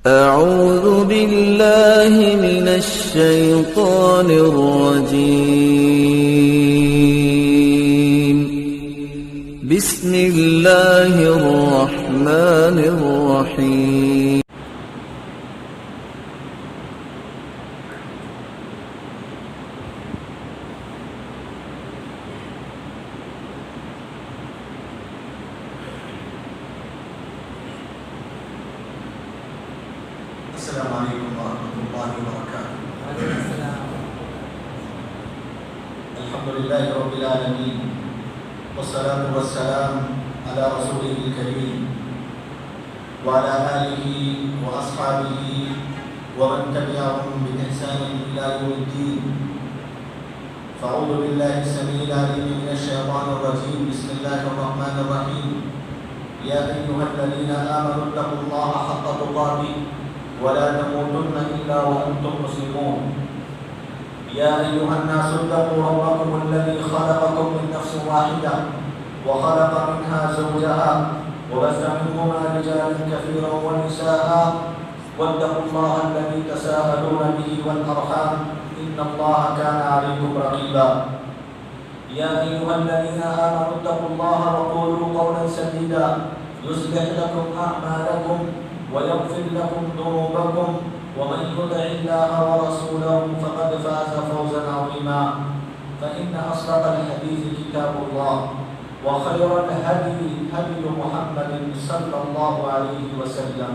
أعوذ بالله من الشيطان الرجيم. بسم الله الرحمن الرحيم. السلام عليكم ورحمة الله وبركاته. الحمد لله رب العالمين، والصلاة والسلام على رسوله الكريم وعلى آله وأصحابه ومن تبعهم بإحسان إلى يوم الدين. فأعوذ بالله السميع العليم من الشيطان الرجيم. بسم الله الرحمن الرحيم. يا أيها الذين آمنوا اتقوا الله حق تقاته ولا تموتن إلا وأنتم مسلمون. يا أيها الناس اتقوا ربكم الذي خلقكم من نفس واحدة وخلق منها زوجها وبث منهما رجالا كثيرا ونساء واتقوا الله الذي تساءلون به والأرحام إن الله كان عليكم رقيبا. يا أيها الذين آمنوا اتقوا الله وقولوا قولا سديدا يصلح لكم أعمالكم ويغفر لكم ذنوبكم ومن يطع الله ورسوله فقد فاز فوزا عظيما. فإن أصدق الحديث كتاب الله وخير الهدي هدي محمد صلى الله عليه وسلم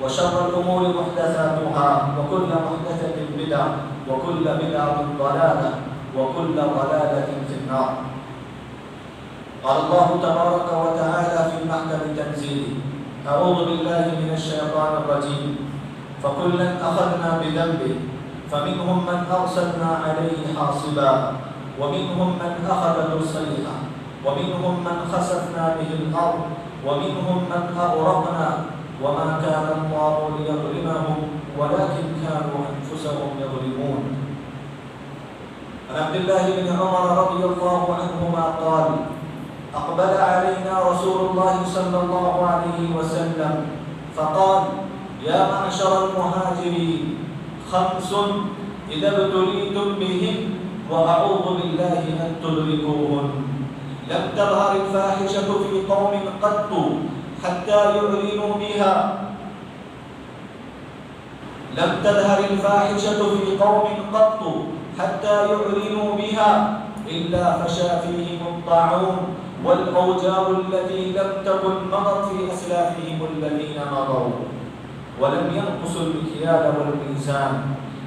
وشر الأمور محدثاتها وكل محدثة بدعة وكل بدعة ضلالة وكل ضلالة في النار. قال الله تبارك وتعالى في محكم تنزيله: أعوذ بالله من الشيطان الرجيم. فكلا أخذنا بذنبه فمنهم من أرسلنا عليه حاصبا ومنهم من أخذته الصيحة ومنهم من خسفنا به الأرض ومنهم من أغرقنا وما كان الله ليظلمهم ولكن كانوا أنفسهم يظلمون. عن عبد الله بن عمر رضي الله عنهما قال: أقبل علينا رسول الله صلى الله عليه وسلم فقال: يا معشر المهاجرين، خمس إذا ابتليتم بهن وأعوذ بالله أن تدركوهن. لم تظهر الفاحشة في قوم قط حتى يعلنوا بها. لم تظهر الفاحشة في قوم قط حتى يعلنوا بها إلا فشى فيهم الطاعون والأوجاع التي لم تكن مضت في أسلافهم الذين مضوا. ولم ينقصوا المكيال والميزان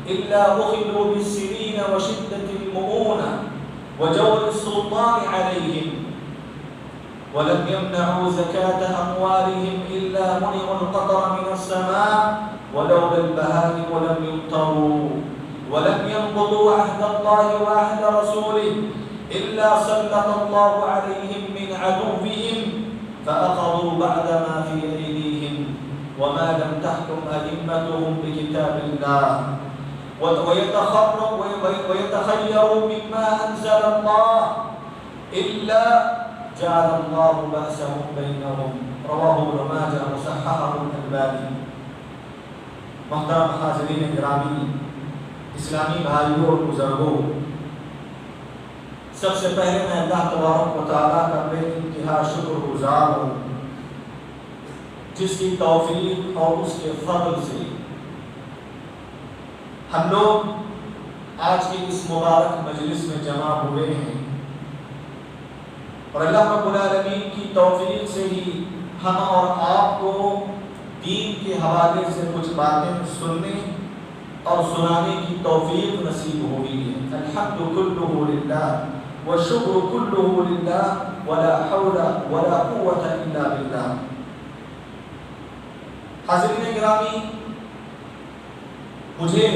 إلا أخذوا بالسنين وشدة المؤونة وجور السلطان عليهم. ولم يمنعوا زكاة أموالهم إلا منعوا القطر من السماء ولولا البهائم لم يمطروا. ولم ينقضوا عهد الله وعهد رسوله إلا سلط الله عليهم من عدوهم فأخذوا بعد ما في أيديهم وما لم تحكم أئمتهم بكتاب الله ويتخيروا مما أنزل الله إلا جعل الله بأسهم بينهم. رواه ابن ماجه وصححه الألباني. محترم حاضرین گرامی، اسلامی بھائیوں اور بزرگوں، سب سے پہلے میں اللہ تبارک و تعالیٰ کا بے انتہا شکر گزار ہوں جس کی توفیق اور اس کے فضل سے ہم لوگ آج کی اس مبارک مجلس میں جمع ہوئے ہیں، اور اللہ رب العالمین کی توفیق سے ہی ہم اور آپ کو دین کے حوالے سے کچھ باتیں سننے اور سنانے کی توفیق نصیب ہوئی ہے۔ الحمد کلہ للہ والشکر کلہ للہ ولا حول ولا قوة الا باللہ۔ حاضرین گرامی، مجھے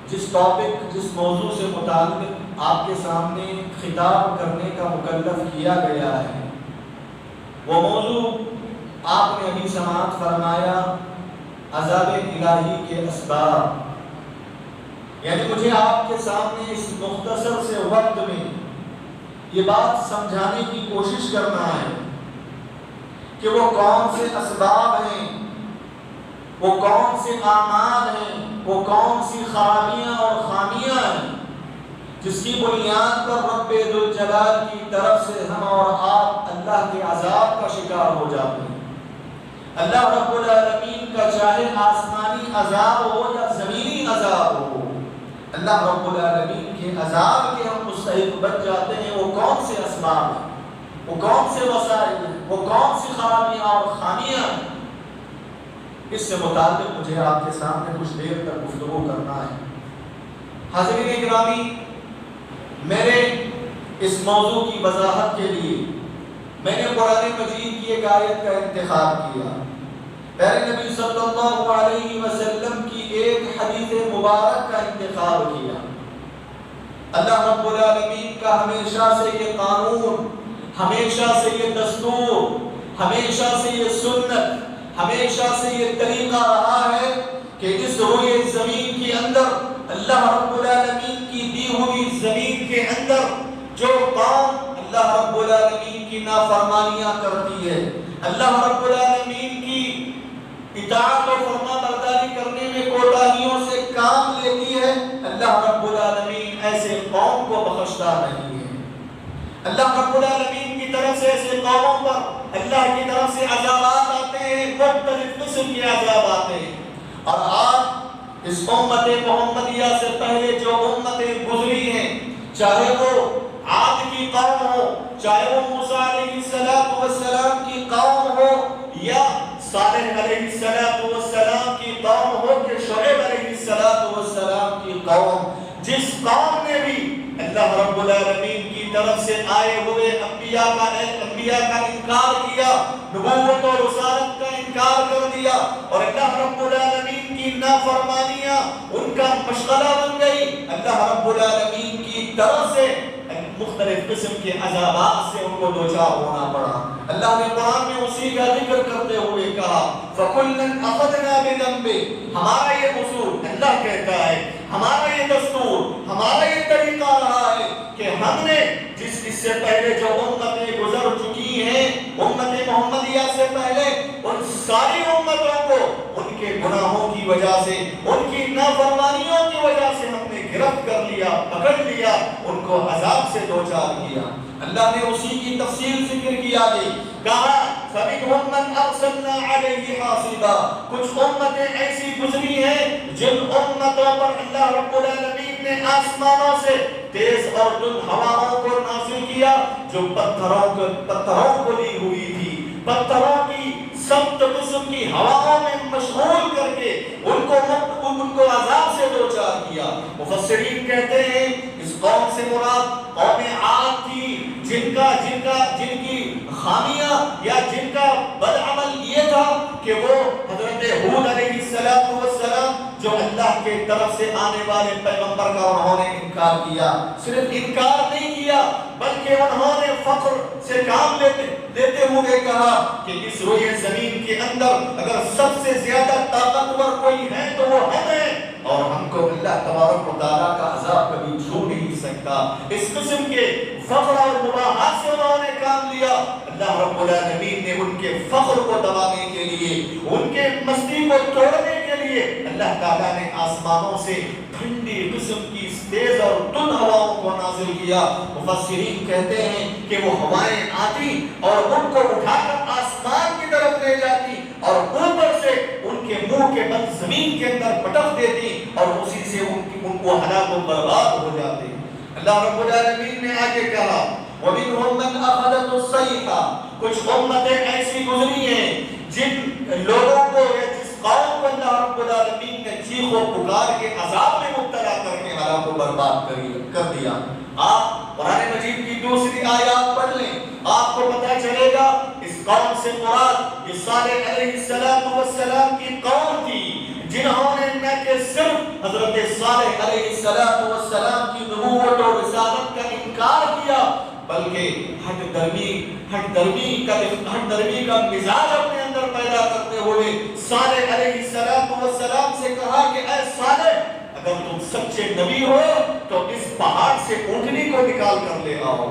جس ٹاپک، جس موضوع سے متعلق آپ کے سامنے خطاب کرنے کا مکلف کیا گیا ہے، وہ موضوع آپ نے ابھی سماعت فرمایا، عذاب الہی کے اسباب۔ یعنی مجھے آپ کے سامنے اس مختصر سے وقت میں یہ بات سمجھانے کی کوشش کرنا ہے کہ وہ کون سے اسباب ہیں وہ کون سے اعمال ہیں، وہ کون سی خرابیاں اور خامیاں ہیں جس کی بنیاد پر رب ذوالجلال کی طرف سے ہم اور آپ اللہ کے عذاب کا شکار ہو جاتے ہیں۔ اللہ رب العالمین کا چاہے آسمانی عذاب ہو یا زمینی عذاب ہو، اللہ رب العالمین کے عذاب کے ہم مستحق بن جاتے ہیں۔ وہ کون سے اسباب ہیں، وہ کون سے وسائل ہیں، وہ کون سی خرابیاں اور خامیاں ہیں، اس سے متعلق مجھے آپ کے سامنے کچھ دیر تک گفتگو کرنا ہے۔ حاضرین گرامی، میرے اس موضوع کی وضاحت کے لیے میں نے قرآن مجید کی ایک آیت کا انتخاب کیا، پیارے نبی صلی اللہ علیہ وسلم کی ایک حدیث مبارک کا انتخاب کیا۔ اللہ رب العالمین کا ہمیشہ سے یہ قانون، ہمیشہ سے یہ دستور، ہمیشہ سے یہ سنت، ہمیشہ سے یہ طریقہ رہا ہے کہ اس روئے زمین کے اندر، اللہ رب العالمین کی دی ہوئی زمین کے اندر جو قوم اللہ رب العالمین کی نافرمانیاں کرتی ہے، اللہ رب العالمین کی اطاعت و فرما برداری کرنے میں کوتاہیوں سے کام لیتی ہے، اللہ رب العالمین ایسے قوم کو بخشتا نہیں ہے۔ اللہ رب العالمین کی طرف سے ایسے قوموں پر اللہ کی طرف سے عذابات آتے ہیں، مختلف قسم کے عذاب آتے ہیں۔ اور آج اس امت محمدیہ سے پہلے جو امتیں گزری ہیں، چاہے وہ عاد کی قوم ہو، چاہے وہ موسیٰ علیہ السلام کی قوم ہو، یا صالح علیہ السلام کی قوم ہو، کہ شعیب علیہ السلام کی قوم، جس قوم نے بھی اللہ رب العالمین کی طرف سے آئے ہوئے انبیاء کا انکار کیا، نبوت اور رسالت کا انکار کر دیا، اور اللہ رب العالمین کی نافرمانیاں ان کا مشغلہ بن گئی، اللہ رب العالمین کی طرف سے مختلف قسم کے عذابات سے ان کو دوچار ہونا پڑا۔ اللہ نے قرآن میں اسی کا ذکر کرتے ہوئے کہا فَكُلًّا أَخَذْنَا بِذَنبِهِ، ہمارا یہ اصول، اللہ کہتا ہے، ہمارا یہ دستور، ہمارا یہ طریقہ رہا ہے کہ ہم نے اس سے پہلے جو امتیں گزر چکی ہیں، امت محمدیہ سے پہلے، ان ساری امتوں کو ان کے گناہوں کی وجہ سے، ان کی نافرمانیوں کی وجہ سے ہم نے گرفت کر لیا، پکڑ لیا، ان کو عذاب سے دوچار کیا۔ اللہ نے اسی کی تفصیل ذکر کیا ہے، کہا فَمِنْهُمْ مَنْ أَرْسَلْنَا عَلَيْهِ حَاصِبًا، کچھ امتیں ایسی گزری ہیں جن امتوں پر اللہ رب العالمین نے آسمانوں سے تیز اور تند ہواؤں کو نازل کیا جو پتھروں کو لی ہوئی تھی، پتھروں کی سخت قسم کی ہواؤں میں مشغول کر کے ان کو عذاب سے دوچار کیا۔ مفسرین کہتے ہیں اس قوم سے مراد قوم عاد تھی، جن کی خامیاں یا جن کا بدعمل یہ تھا کہ وہ حضرت ہود علیہ السلام جو اللہ کے طرف سے آنے والے پیغمبر کا انہوں نے انکار کیا، صرف انکار نہیں کیا بلکہ انہوں نے فخر سے کام لیتے ہوئے کہا کہ اس روئے زمین کے اندر اگر سب سے زیادہ طاقتور کوئی ہے تو وہ ہم ہیں، اور ہم کو اللہ تبارک و تعالیٰ کا عذاب کبھی چھو نہیں سکتا۔ اس قسم کے فخر اور مباحث سے انہوں نے کام لیا۔ اللہ رب العالمین نے ان کے فخر کو دبانے کے لیے، ان کے مستی کو توڑنے کے لیے اللہ تعالیٰ نے آسمانوں سے ٹھنڈی قسم کی تیز اور تند ہواؤں کو نازل کیا۔ مفسرین کہتے ہیں کہ وہ ہوائیں آتی اور ان کو اٹھا کر آسمان کی طرف لے جاتی اور اوپر سے ان کے منہ کے بل زمین کے اندر پٹک دیتی اور اسی سے ان کو ہلاک و برباد ہو جاتے۔ اللہ رب العالمین نے آگے کہا وَمِنْهُمْ مَنْ أَخَذَتْهُ الصَّيْحَةُ، کچھ امتیں ایسی گزری ہیں جن لوگوں کو یا جس قوم کو اللہ رب العالمین نے چیخ و پکار کے عذاب میں مبتلا کر کے ہلاک و برباد کر دیا۔ آپ قرآن مجید کی دوسری آیات پڑھ لیں، آپ کو پتہ چلے گا اس قوم سے مراد یہ صالح علیہ السلام کی قوم تھی، جنہوں نے نہ کہ صرف حضرت صالح علیہ السلام کی نبوت اور رسالت کا انکار کیا بلکہ ہٹ درمی کا مزاج اپنے اندر پیدا کرتے ہوئے صالح علیہ السلام سے کہا کہ اے صالح، اگر تم سچے نبی ہو تو اس پہاڑ سے اونٹنی کو نکال کر لے آؤ،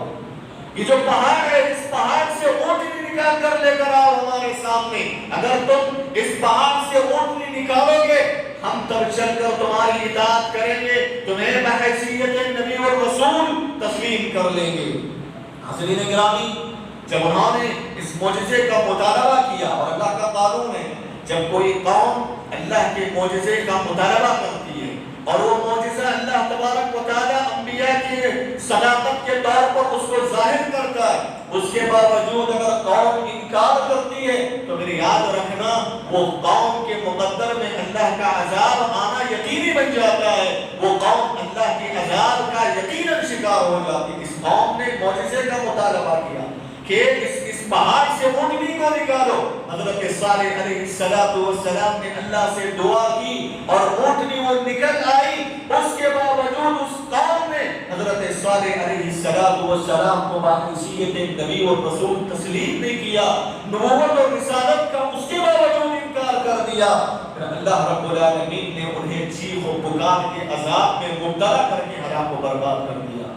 یہ جو پہاڑ ہے اس پہاڑ سے اونٹنی نکال کر لے کر آؤ ہمارے سامنے، اگر تم اس پہاڑ سے اونٹنی پر چل کر تمہاری اطاعت کریں گے، تمہیں بحیثیت نبی اور رسول تسلیم کر لیں گے۔ حاضرین گرامی، جب انہوں نے اس معجزے کا مطالبہ کیا، اور اللہ کا قانون ہے جب کوئی قوم اللہ کے معجزے کا مطالبہ کرتی ہے اور وہ معجزہ اللہ تبارک و تعالی انبیاء کی صداقت کے طور پر اس کو ظاہر کرتا ہے، اس کے باوجود اگر قوم انکار کرتی ہے تو میری یاد رکھنا وہ قوم کے مقدر میں اللہ کا عذاب آنا یقینی بن جاتا ہے، وہ قوم اللہ کے عذاب کا یقیناً شکار ہو جاتی ہے۔ اس قوم نے معجزے کا مطالبہ کیا کہ اس پہاڑ سے اونٹنی کو نکالو۔ حضرت صالح علیہ السلام نے اللہ سے دعا کی اور اونٹنی وہ نکل آئی، اس کے باوجود اس قوم نے حضرت صالح علیہ السلام کو بحیثیت نبی اور رسول تسلیم نہیں کیا، نبوت اور رسالت کا اس کے باوجود انکار کر دیا۔ پھر اللہ رب العالمین نے انہیں چیخ و پکار کے عذاب میں مبتلا کر کے ہلاک و برباد کر دیا۔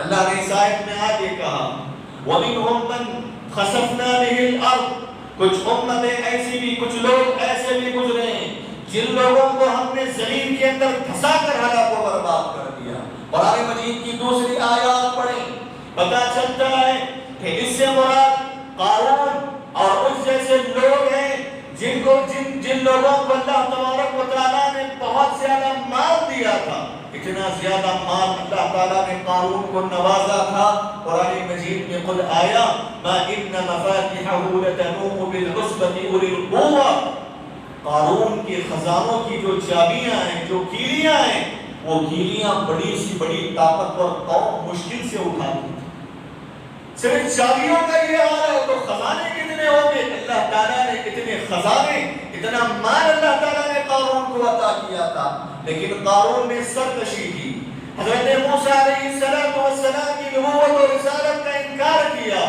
اللہ نے اس آیت میں آگے کہا وَمِنْهُمْ مَنْ خَسَفْنَا بِهِ الْأَرْضِ، کچھ امتیں ایسی بھی، کچھ لوگ ایسے بھی گزرے ہیں جن لوگوں کو ہم نے زمین کے اندر دھسا کر ہلاک و برباد کر دیا۔ قرآن مجید کی دوسری آیات پڑھیں، پتہ چلتا ہے کہ اس سے مراد قارون اور اس جیسے لوگ ہیں جن لوگوں کو اللہ تبارک و تعالیٰ نے بہت زیادہ مال دیا تھا، اتنا زیادہ مال اللہ تعالیٰ نے قارون کو نوازا تھا۔ قرآن مجید میں خود آیا ما ان مفاتحه لتنوء بالعصبة اولي القوة، قارون کے خزانوں کی جو چابیاں ہیں، جو کیلیاں ہیں، وہ کیلیاں بڑی سی بڑی طاقتور قوم مشکل سے اٹھاتی تھی۔ صرف چابیوں کا یہ حال ہے تو خزانے کتنے ہوں گے؟ اللہ تعالیٰ نے اتنے خزانے، اتنا مال اللہ تعالیٰ نے قارون کو عطا کیا تھا، لیکن قارون نے سرکشی کی، حضرت موسیٰ علیہ السلام کی نبوت اور رسالت کا انکار کیا،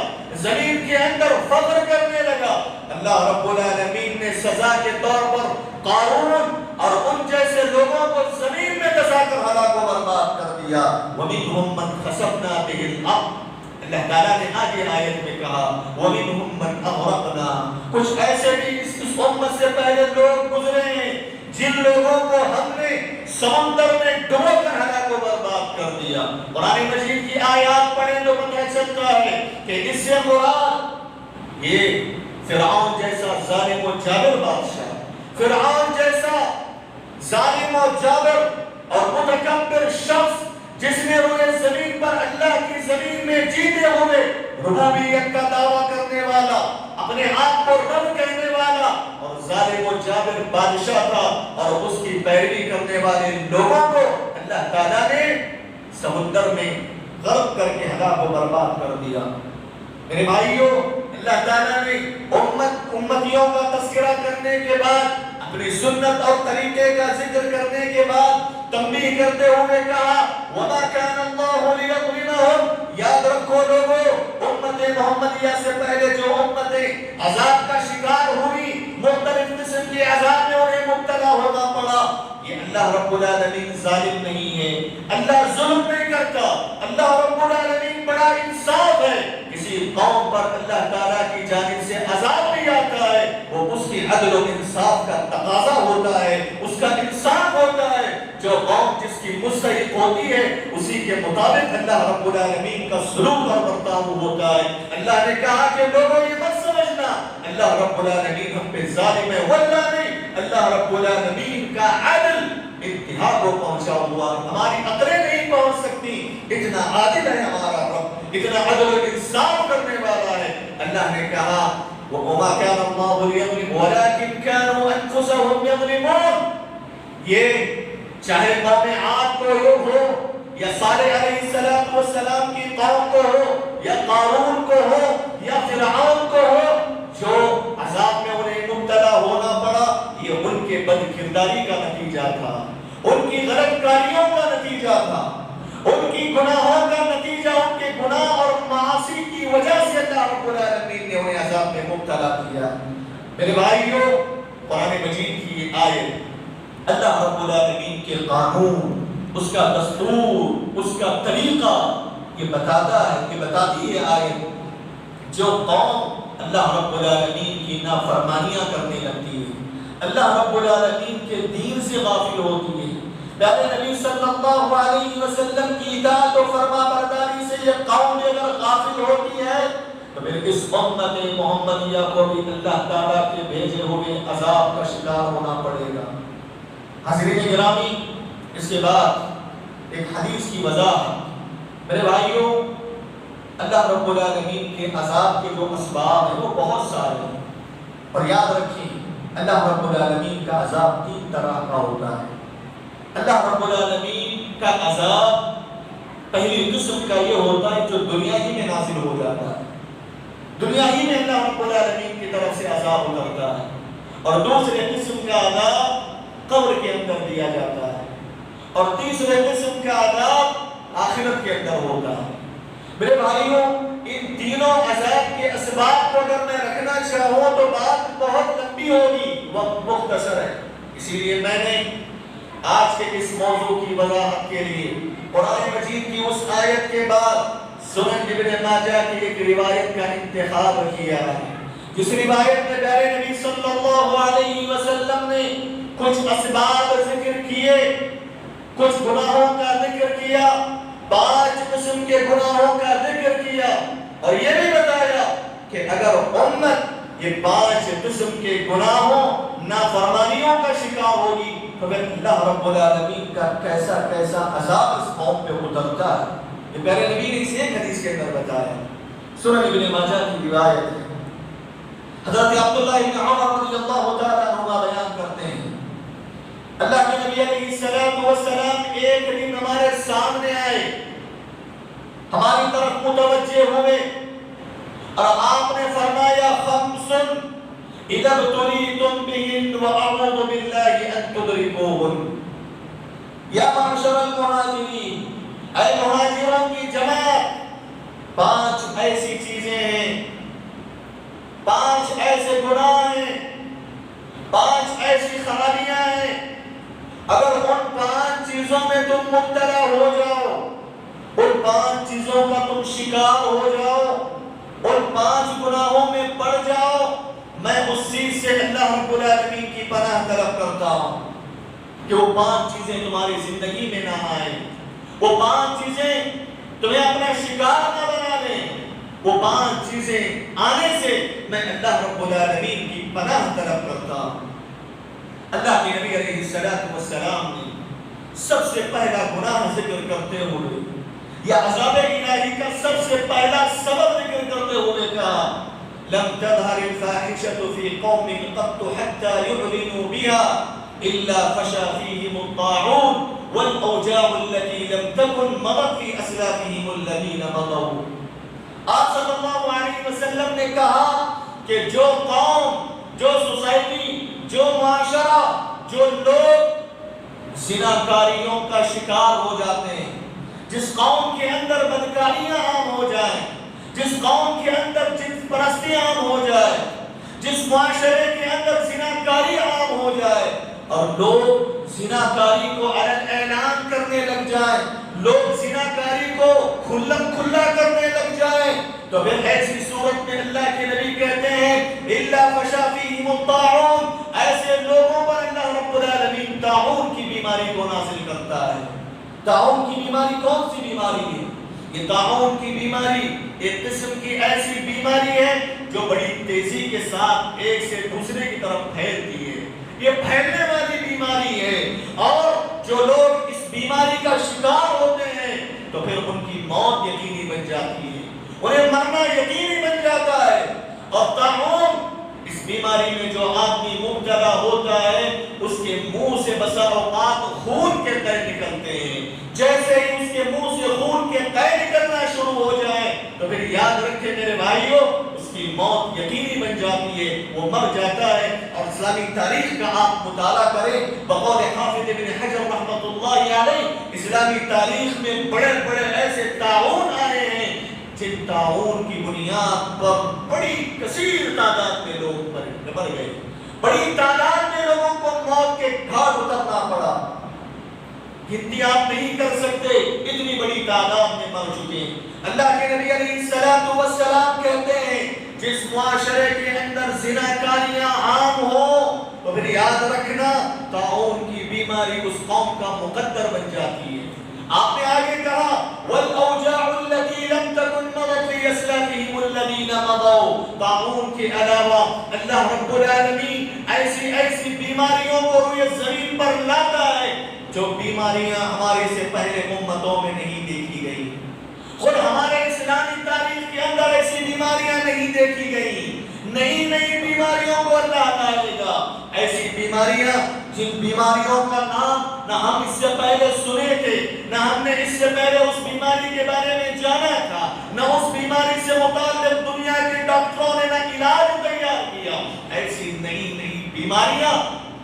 زمین کے اندر فخر کرنے لگا۔ اللہ رب العالمین نے سزا کے طور پر قارون اور ان جیسے لوگوں کو زمین میں دھسا کر ہلاک و برباد کر دیا۔ وَمِنْهُمْ مَنْ خَسَفْنَا بِهِ الْأَرْضَ، اللہ تعالیٰ نے آگے آیت میں کہا وَمِنْهُمْ مَنْ أَغْرَقْنَا، کچھ ایسے بھی اس امت سے پہلے لوگ گزرے ہیں جن لوگوں کو ہم نے سمندر میں ڈبو کر ہلاک و برباد کر دیا۔ قرآن مجید کی آیات پڑھیں تو پتہ چلتا ہے کہ اس سے مراد یہ فرعون جیسا ظالم و جابر بادشاہ، فرعون جیسا ظالم و جابر اور متکبر شخص جس نے روئے زمین پر اللہ کی زمین میں جیتے ہوئے ربوبیت کا دعویٰ کرنے والا، اپنے آپ کو رب کہنے والا اور ظالم و جابر بادشاہ تھا، اور اس کی پیروی کرنے والے لوگوں کو اللہ تعالیٰ نے سمندر میں غرق کر کے ہلاک و برباد کر دیا۔ میرے بھائیوں، اللہ تعالیٰ نے امتیوں کا تذکرہ کرنے کے بعد، اپنی سنت اور طریقے کا ذکر کرنے کے بعد تنبیہ کرتے ہوئے کہا وَمَا كَانَ اللَّهُ لِيَظْلِمَهُمْ، یاد رکھو لوگو امت محمدیہ سے پہلے جو امتیں عذاب کا شکار ہوئی، مختلف قسم کے عذاب میں انہیں مبتلا ہونا پڑا، یہ اللہ رب العالمین ظالم نہیں ہے، اللہ ظلم نہیں کرتا، اللہ رب العالمین بڑا انصاف ہے۔ کسی قوم پر اللہ تعالیٰ کی جانب سے عذاب نہیں آتا ہے، وہ اس کی عدل و انصاف کا تقاضا ہوتا ہے، اس کا انصاف ہوتا ہے، جو قوم جس کی مستحق ہوتی ہے اسی کے مطابق اللہ رب العالمین کا سلوک اور برتاؤ ہوتا ہے۔ اللہ نے کہا کہ لوگوں یہ مت سمجھنا اللہ رب العالمین ہم پہ ظالم ہے، واللہ نہیں، اللہ رب العالمین کا عدل انتہا کو پہنچا ہوا، ہماری عقلیں نہیں پہنچ سکتی، اتنا عادل ہے ہمارا رب، اتنا عدل و انصاف کرنے والا ہے۔ اللہ نے کہا وَمَا كَانَ اللَّهُ لِيَظْلِمَهُمْ وَلَكِنْ كَانُوا أَنفُسَهُمْ يَظْلِمُونَ، یہ چاہے قوم عاد کو ہو یا صالح علیہ السلام کی قوم کو ہو یا قارون کو ہو یا فرعون کو ہو، جو عذاب میں انہیں مبتلا ہونا پڑا یہ ان کے بد کرداری کا نتیجہ تھا، ان کی غلط کاریوں کا نتیجہ تھا، ان کی گناہوں کا نتیجہ، ان کے گناہ اور معاصی کی وجہ سے اللہ رب العالمین نے انہیں عذاب میں مبتلا کیا۔ میرے بھائیوں، قرآن مجید کی یہ آیت اللہ رب العالمین کے قانون، اس کا دستور، اس کا طریقہ یہ بتاتا ہے، یہ بتاتی ہے آیت جو قوم اللہ رب العالمین کی نافرمانیاں کرنے لگتی ہے، اللہ رب العالمین کے دین سے غافل ہوتی ہے، پیارے نبی صلی اللہ علیہ وسلم کی اطاعت و فرما برداری سے یہ قوم اگر غافل ہوتی ہے تو پھر اس امت محمدیہ کو بھی اللہ تعالیٰ کے بھیجے ہوئے عذاب کا شکار ہونا پڑے گا۔ حضرت گرامی، اس کے بعد ایک حدیث کی وضاحت۔ میرے بھائیوں، اللہ رب العالمین کے عذاب کے جو اسباب ہیں وہ بہت سارے ہیں، اور یاد رکھیں اللہ رب العالمین کا عذاب تین طرح کا ہوتا ہے۔ اللہ رب العالمین کا عذاب پہلی قسم کا یہ ہوتا ہے جو دنیا ہی میں نازل ہو جاتا ہے، دنیا ہی میں اللہ رب العالمین کی طرف سے عذاب اترتا ہے، اور دوسرے قسم کا عذاب قبر کے اندر دیا جاتا ہے، اور تیسرے قسم کا عذاب آخرت کے اندر ہوتا ہے۔ میرے بھائیوں، ان تینوں عذاب کے اسباب کو اگر میں رکھنا چاہوں تو بات بہت لمبی ہوگی، وقت مختصر ہے، اسی لیے میں نے آج کے اس موضوع کی وضاحت کے لیے قرآن مجید کی اس آیت کے بعد سنن ابن ماجہ کی ایک روایت کا انتخاب کیا ہے، جس روایت میں پیارے نبی صلی اللہ علیہ وسلم نے کچھ اسباب ذکر کیے، کچھ گناہوں کا ذکر کیا، 5 قسم کے گناہوں کا ذکر کیا، اور یہ بھی بتایا کہ اگر امت یہ 5 قسم کے گناہوں نافرمانیوں کا شکار ہوگی تو پھر اللہ رب العالمین کا کیسا کیسا عذاب اس قوم پہ اترتا ہے۔ یہ پیارے نبی نے اس ایک حدیث کے اندر بتایا۔ سنن ابن ماجہ کی روایت ہے، حضرت عبداللہ بن عمر رضی اللہ تعالیٰ عنہ بیان کرتے ہیں، اللہ کے نبی علیہ السلام ایک دن ہمارے سامنے آئے، ہماری طرف متوجہ ہوئے، اور آپ نے فرمایا خمس اذا ابتلیتم بہن واعوذ باللہ ان تدرکوہن، یا معاشر المہاجرین، اے مہاجروں کی جماعت، 5 ایسی چیزیں ہیں، 5 ایسے گناہ ہیں، 5 ایسی خرابیاں ہیں، اگر ان 5 چیزوں میں تم مبتلا ہو جاؤ، ان 5 چیزوں کا تم شکار ہو جاؤ، ان 5 گناہوں میں پڑ جاؤ، میں اس چیز سے اللہ رب العالمین کی پناہ طلب کرتا ہوں کہ وہ 5 چیزیں تمہاری زندگی میں نہ آئیں، وہ 5 چیزیں تمہیں اپنا شکار نہ بنا دیں، وہ 5 چیزیں آنے سے میں اللہ رب العالمین کی پناہ طلب کرتا ہوں۔ اللہ کے نبی علیہ السلام نے سب سے پہلا گناہ ذکر کرتے ہوئے یا عذاب الہی کا سب سے پہلا سبب ذکر کرتے ہوئے کہا لم تظهر الفاحشة في قوم قط حتى يعلنوا بها إلا فشى فيهم الطاعون والأوجاع التي لم تكن مضت في أسلافهم الذين مضوا۔ آپ صلی اللہ علیہ وسلم نے کہا کہ جو قوم، جو سوسائٹی، جو معاشرہ، جو لوگ زناکاریوں کا شکار ہو جاتے ہیں، جس قوم کے اندر بدکاریاں عام ہو جائیں، جس قوم کے اندر جنس پرستی عام ہو جائے، جس معاشرے کے اندر زناکاری عام ہو جائے اور لوگ زناکاری کو اعلان کرنے لگ جائیں، لوگ زناکاری کو کھلم کھلا کرنے لگ جائیں، تو پھر ایسی صورت میں اللہ کے نبی کہتے ہیں الا فشا فیہم الطاعون، ایسے لوگوں پر اللہ رب العالمین طاعون کی بیماری کو نازل کرتا ہے۔ طاعون کی بیماری کون سی بیماری ہے؟ یہ طاعون کی بیماری ایک قسم کی ایسی بیماری ہے جو بڑی تیزی کے ساتھ ایک سے دوسرے کی طرف پھیلتی ہے، یہ پھیلنے والی بیماری ہے، اور جو لوگ اس بیماری کا شکار ہوتے ہیں تو پھر ان کی موت یقینی بن جاتی ہے، انہیں مرنا یقینی بن جاتا ہے۔ اور طاعون اس بیماری میں جو آدمی مبتلا ہوتا ہے اس کے منہ سے بسا اوقات خون کے قطرے نکلتے ہیں، جیسے ہی اس کے منہ سے خون کے قطرے نکلنا شروع ہو جائیں تو پھر یاد رکھیں میرے بھائیوں اس کی موت یقینی بن جاتی ہے، وہ مر جاتا ہے۔ اور اسلامی تاریخ کا آپ مطالعہ کریں، بقول حافظ ابن حجر رحمۃ اللہ علیہ، اسلامی تاریخ میں بڑے بڑے ایسے طاعون آئے ہیں جن طاعون کی بنیاد پر بڑی کثیر تعداد میں لوگ مر گئے، بڑی تعداد میں لوگوں کو موت کے گھاٹ اترنا پڑا، گنتی آپ نہیں کر سکتے، اتنی بڑی تعداد میں مر چکے ہیں۔ اللہ کے نبی علیہ السلام کہتے ہیں جس معاشرے کے اندر زناکاریاں عام ہو تو تو پھر یاد رکھنا طاعون کی بیماری اس قوم کا مقدر بن جاتی ہے۔ آپ نے آگے کہا وَالْأَوْجَاعُ الَّتِي لَمْ تَكُنْ مَضَتْ فِي أَسْلَافِهِمُ الَّذِينَ مَضَوْا، طاعون کے علاوہ اللہ رب العالمین ایسی بیماریوں کو روئے زمین پر لاتا ہے جو بیماریاں ہمارے سے پہلے امتوں میں نہیں دیکھی گئی۔ خود ہمارے اسلامی تاریخ کے اندر ایسی بیماریاں نہیں دیکھی گئی۔ نئی نئی بیماریوں کو اللہ لائے گا، ایسی بیماریاں جن بیماریوں کا نام نہ ہم اس سے پہلے سنے تھے، نہ ہم نے اس سے پہلے اس بیماری کے بارے میں جانا تھا، نہ اس بیماری سے متعلق دنیا کے ڈاکٹروں نے نہ علاج تیار کیا۔ ایسی نئی نئی بیماریاں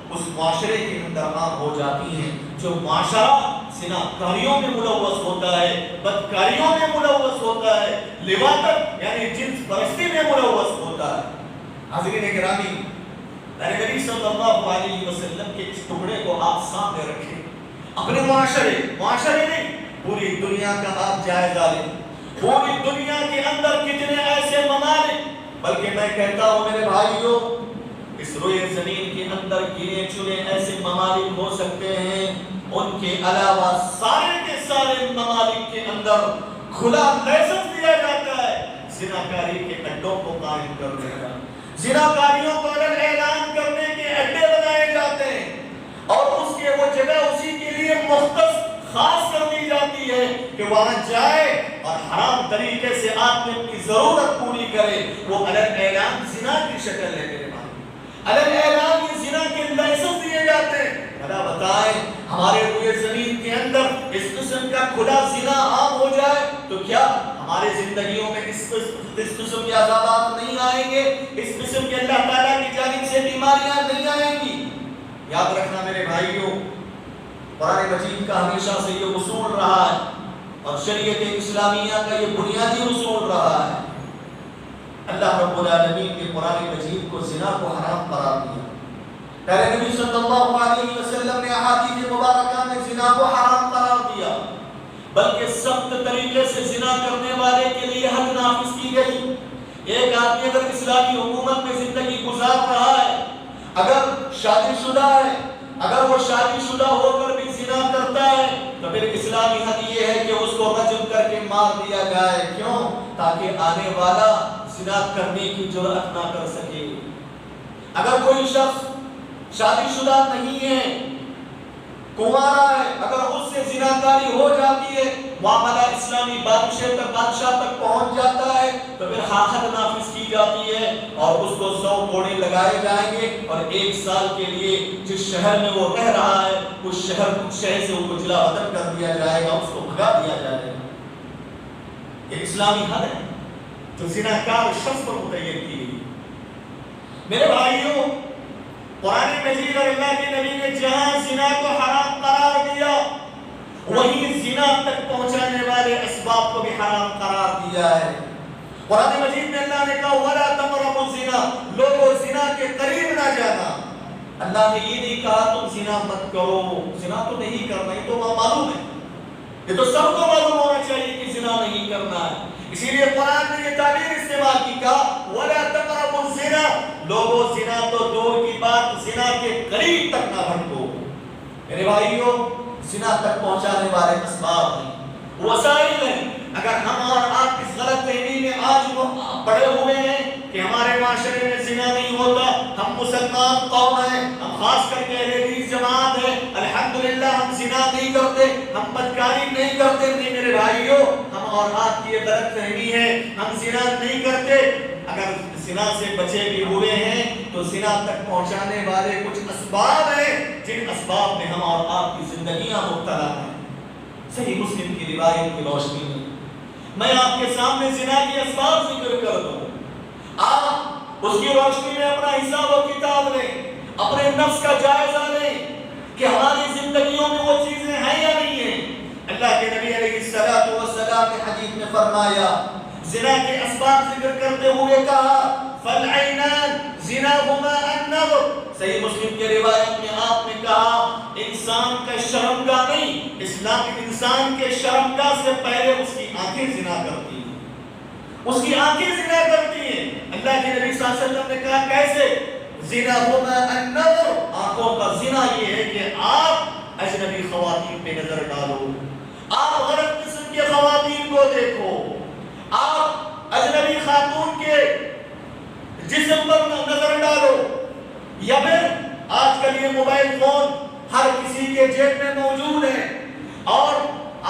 اس معاشرے کے اندر عام ہو جاتی ہیں جو معاشرہ زناکاریوں میں ملوث ہوتا ہے، بدکاریوں میں ملوث ہوتا ہے، لواطت یعنی جنس پرستی میں ملوث ہوتا ہے۔ حاضرین گرامی، نبی صلی اللہ علیہ وسلم کے اس ٹکڑے کو آپ سامنے رکھیں، اپنے معاشرے نہیں پوری دنیا کا آپ جائزہ لیں۔ پوری دنیا کے اندر کتنے ایسے ممالک، بلکہ میں کہتا ہوں میرے بھائیوں اس روئے زمین کے اندر گنے چنے ایسے ممالک ہو سکتے ہیں، ان کے علاوہ سارے کے سارے ممالک کے اندر کھلا لائسنس دیا جاتا ہے زناکاری کے اڈوں کو قائم کرنے کا، زناکاریوں کو الگ اعلان کرنے کے اڈے بنائے جاتے ہیں اور اس کے وہ جگہ اسی کے لیے مختص خاص کر دی جاتی ہے کہ وہاں جائے اور حرام طریقے سے آدمی اپنی ضرورت پوری کرے۔ وہ الگ اعلان زنا کی شکل ہے میرے بھائی، الگ اعلان یہ زنا کے لائسنس دیے جاتے ہیں۔ بھلا بتائیں ہمارے روئے زمین کے اندر اس قسم کا کھلا زنا عام ہو جائے تو کیا ہمارے زندگیوں میں اس قسم کے عذابات نہیں آئیں گے؟ اس قسم کے اللہ تعالیٰ کی جانب سے بیماریاں نہیں آئیں گی؟ یاد رکھنا میرے بھائیوں، قرآن مجید کا ہمیشہ سے یہ اصول رہا ہے اور شریعت اسلامیہ کا یہ بنیادی اصول رہا ہے۔ اللہ رب العالمین نے قرآن مجید کو زنا کو حرام قرار دیا۔ پہلے نبی صلی اللہ علیہ وسلم نے احادیث مبارکہ میں زنا کو حرام قرار دیا، بلکہ سخت طریقے سے زنا کرنے والے کے لیے حد نافذ کی گئی۔ ایک آدمی اگر اسلامی حکومت میں زندگی گزار رہا ہے، اگر شادی شدہ ہے، اگر وہ شادی شدہ ہو کر بھی زنا کرتا ہے تو پھر اسلامی حد یہ ہے کہ اس کو رجم کر کے مار دیا جائے۔ کیوں؟ تاکہ آنے والا زنا کرنے کی جرأت نہ کر سکے۔ اگر کوئی شخص شادی شدہ نہیں ہے، کنوارا ہے، اگر اس سے زناکاری ہو جاتی ہے، معاملہ اسلامی بادشاہ تک پہنچ جاتا ہے تو پھر حد نافذ کی جاتی ہے اور اس کو 100 کوڑے لگائے جائیں گے اور 1 سال کے لیے جس شہر میں وہ رہ رہا ہے اس شہر سے وہ کچلا وطن کر دیا جائے گا، اس کو بھگا دیا جائے گا۔ یہ اسلامی حد ہے جو زناکار شخص پر متعین کی گئی۔ میرے بھائیوں، قرآن مجید اور اللہ کے نبی نے جہاں زنا کو حرام قرار دیا وہیں زنا تک پہنچانے والے اسباب کو بھی حرام قرار دیا ہے۔ قرآن مجید میں اللہ نے کہا وَلَا تَقْرَبُوا الزِّنَا، لوگوں زنا کے قریب نہ جانا۔ اللہ نے یہ نہیں کہا تم زنا مت کرو، زنا تو نہیں کرنا، یہ تو معلوم ہے، یہ تو سب کو معلوم ہونا چاہیے کہ زنا نہیں کرنا ہے۔ اسی لیے قرآن نے یہ تعبیر استعمال کی، کہا وَلَا تَقْرَبُوا الزِّنَا، لوگوں زنا تو دور کی بات زنا کے قریب تک نہ بھٹکو۔ میرے بھائیوں، زنا تک پہنچانے والے اسباب ہیں، وسائل ہیں۔ اگر ہم اور آپ اس غلط فہمی میں آج پڑے ہوئے ہیں کہ ہمارے معاشرے میں زنا نہیں ہوتا، ہم مسلمان قوم ہیں، ہم خاص کر کے اہل حدیث جماعت ہے، الحمدللہ ہم زنا نہیں کرتے، ہم بدکاری نہیں کرتے، نہیں میرے بھائیوں، ہم اور آپ کی یہ غلط فہمی ہے، ہم زنا نہیں کرتے۔ اگر زنا سے بچے بھی ہوئے ہیں تو زنا تک پہنچانے والے کچھ اسباب ہیں جن اسباب میں ہم اور آپ کی زندگیاں مبتلا ہیں۔ صحیح مسلم کی روایت کی روشنی میں میں آپ کے سامنے زنا کی اسباب ذکر کر دوں، آپ اس کی روشنی میں اپنا حساب و کتاب لیں، اپنے نفس کا جائزہ لیں کہ ہماری زندگیوں میں وہ چیزیں ہیں یا نہیں ہیں۔ اللہ کے نبی علیہ السلام نے حدیث میں فرمایا، زنا کے اسباب ذکر کرتے ہوئے کہا فَالْعَيْنَانِ زِنَاهُمَا النَّظْرُ، صحیح مسلم کی روایت میں آپ نے کہا انسان کا شرمگاہ نہیں، اسلام انسان کے شرمگاہ سے پہلے اس کی آنکھیں زنا کرتی ہیں، اس کی آنکھیں زنا کرتی ہیں۔ اللہ کے نبی صلی اللہ علیہ وسلم نے کہا کیسے؟ زِنَهُمَا النَّظْرُ، آنکھوں کا زنا یہ ہے کہ آپ اجنبی خواتین پہ نظر ڈالو، آپ غلط قسم کے خواتین کو دیکھو، آپ اجنبی خاتون کے جسم پر نظر ڈالو، یا پھر آج کل یہ موبائل فون ہر کسی کے جیب میں موجود ہے، اور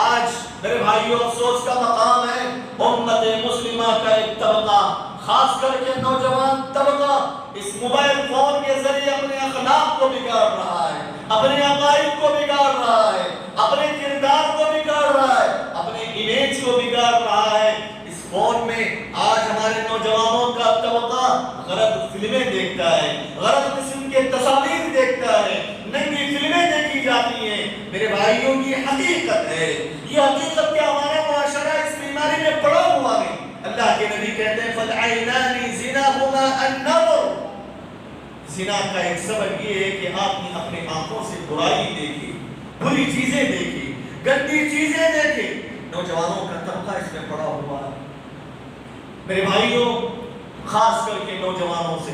آج میرے بھائیوں افسوس کا مقام ہے امت مسلمہ کا ایک طبقہ، خاص کر کے نوجوان طبقہ اس موبائل فون کے ذریعے اپنے اخلاق کو بگاڑ رہا ہے، اپنے عقائد کو بگاڑ رہا ہے، اپنے کردار کو بگاڑ رہا ہے، اپنے امیج کو بگاڑ رہا ہے۔ اس فون میں آج ہمارے نوجوانوں کا طبقہ غلط فلمیں دیکھتا ہے، غلط قسم کے تصاویر دیکھتا ہے، ننگی فلمیں دیکھی جاتی ہیں۔ میرے بھائیوں کی حقیقت ہے، یہ حقیقت کہ ہمارا معاشرہ اس بیماری میں پڑا ہوا ہے۔ اللہ کے نبی کہتے ہیں فَالْعَيْنَانِ زِنَاهُمَا النَّظْرُ، زنا کا ایک سبب یہ ہے کہ آپ نے اپنے آنکھوں سے برائی دیکھی، بری چیزیں دیکھی، گندی چیزیں دیکھی۔ نوجوانوں کا طبقہ اس میں پڑا ہوا ہے۔ میرے بھائیوں خاص کر کے نوجوانوں سے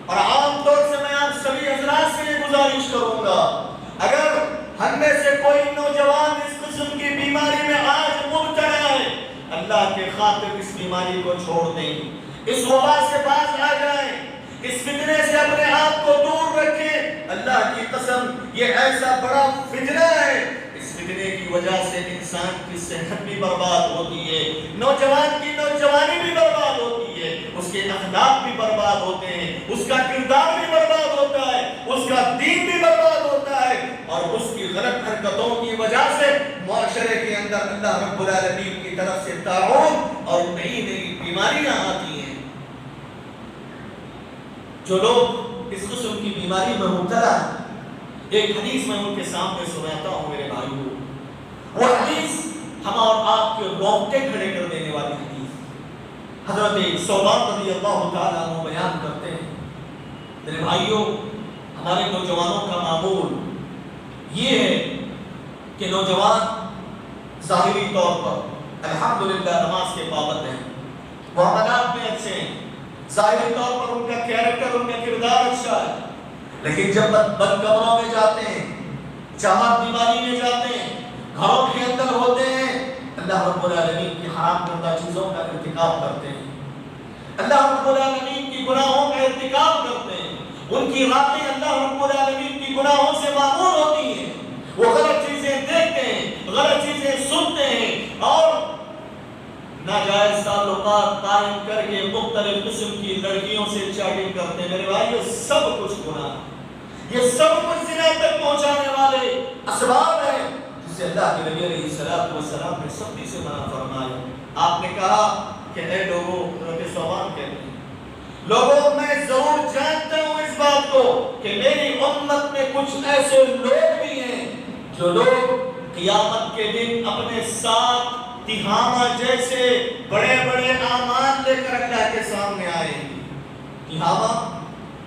اور عام طور سے میں آپ سبھی حضرات سے یہ گزارش کروں گا، اگر ہم میں سے کوئی نوجوان اس قسم کی بیماری میں آج مبتلا ہے، اللہ کے خاطر اس بیماری کو چھوڑ دیں، اس وبا سے باز آ جائیں، اس فتنے سے اپنے آپ کو دور رکھیں۔ اللہ کی قسم یہ ایسا بڑا فتنہ ہے، اس فتنے کی وجہ سے انسان کی صحت بھی برباد ہوتی ہے، نوجوان کی نوجوانی بھی برباد ہوتی ہے، اس کے اخلاق بھی برباد ہوتے ہیں، اس کا کردار بھی برباد ہوتا ہے، اس کا دین بھی برباد ہوتا ہے، اور اس کی غلط حرکتوں کی وجہ سے معاشرے کے اندر اللہ رب العالمین کی طرف سے تعاون اور نئی نئی بیماریاں آتی ہیں۔ جو لوگ اس قسم کی بیماری میں مبتلا ہیں، ایک حدیث میں ان کے سامنے سناتا ہوں میرے بھائیوں، وہ حدیث ہم اور آپ کے رونگٹے کھڑے کر دینے والی حدیث حضرت ثوبان رضی اللہ تعالیٰ عنہ بیان کرتے ہیں۔ میرے بھائیوں ہمارے نوجوانوں کا معمول یہ ہے کہ نوجوان ظاہری طور پر الحمدللہ نماز کے پابند ہیں، معاملات میں اچھے ہیں، ظاہری طور پر ان کا کیریکٹر، ان کا کردار اچھا ہے، لیکن جب بد کمروں میں جاتے ہیں، چاہت بیماری میں جاتے ہیں، گھروں کے اندر ہوتے ہیں، اللہ رب العالمین کی حرام کردہ چیزوں کا ارتکاب کرتے ہیں، اللہ رب العالمین کی گناہوں کا ارتکاب کرتے ہیں، ان کی راتیں اللہ رب العالمین کی گناہوں سے معمور ہوتی ہیں، وہ غلط چیزیں دیکھتے ہیں، غلط چیزیں سنتے ہیں، اور ناجائز تعلقات قائم کر کے مختلف قسم کی لڑکیوں سے چیٹنگ کرتے ہیں۔ میرے بھائی یہ سب کچھ گناہ، یہ سب کچھ زنا تک پہنچانے والے اسباب ہیں، جسے اللہ کے نبی علیہ السلام نے سختی سے منع فرمایا۔ آپ نے کہا کہ اے لوگوں، حضرت ثوبان کہتے ہیں، لوگوں میں ضرور جانتا ہوں اس بات کو کہ میری امت میں کچھ ایسے لوگ بھی ہیں جو لوگ قیامت کے دن اپنے ساتھ تہامہ جیسے بڑے بڑے اعمال لے کر اللہ کے سامنے آئیں گے۔ تہامہ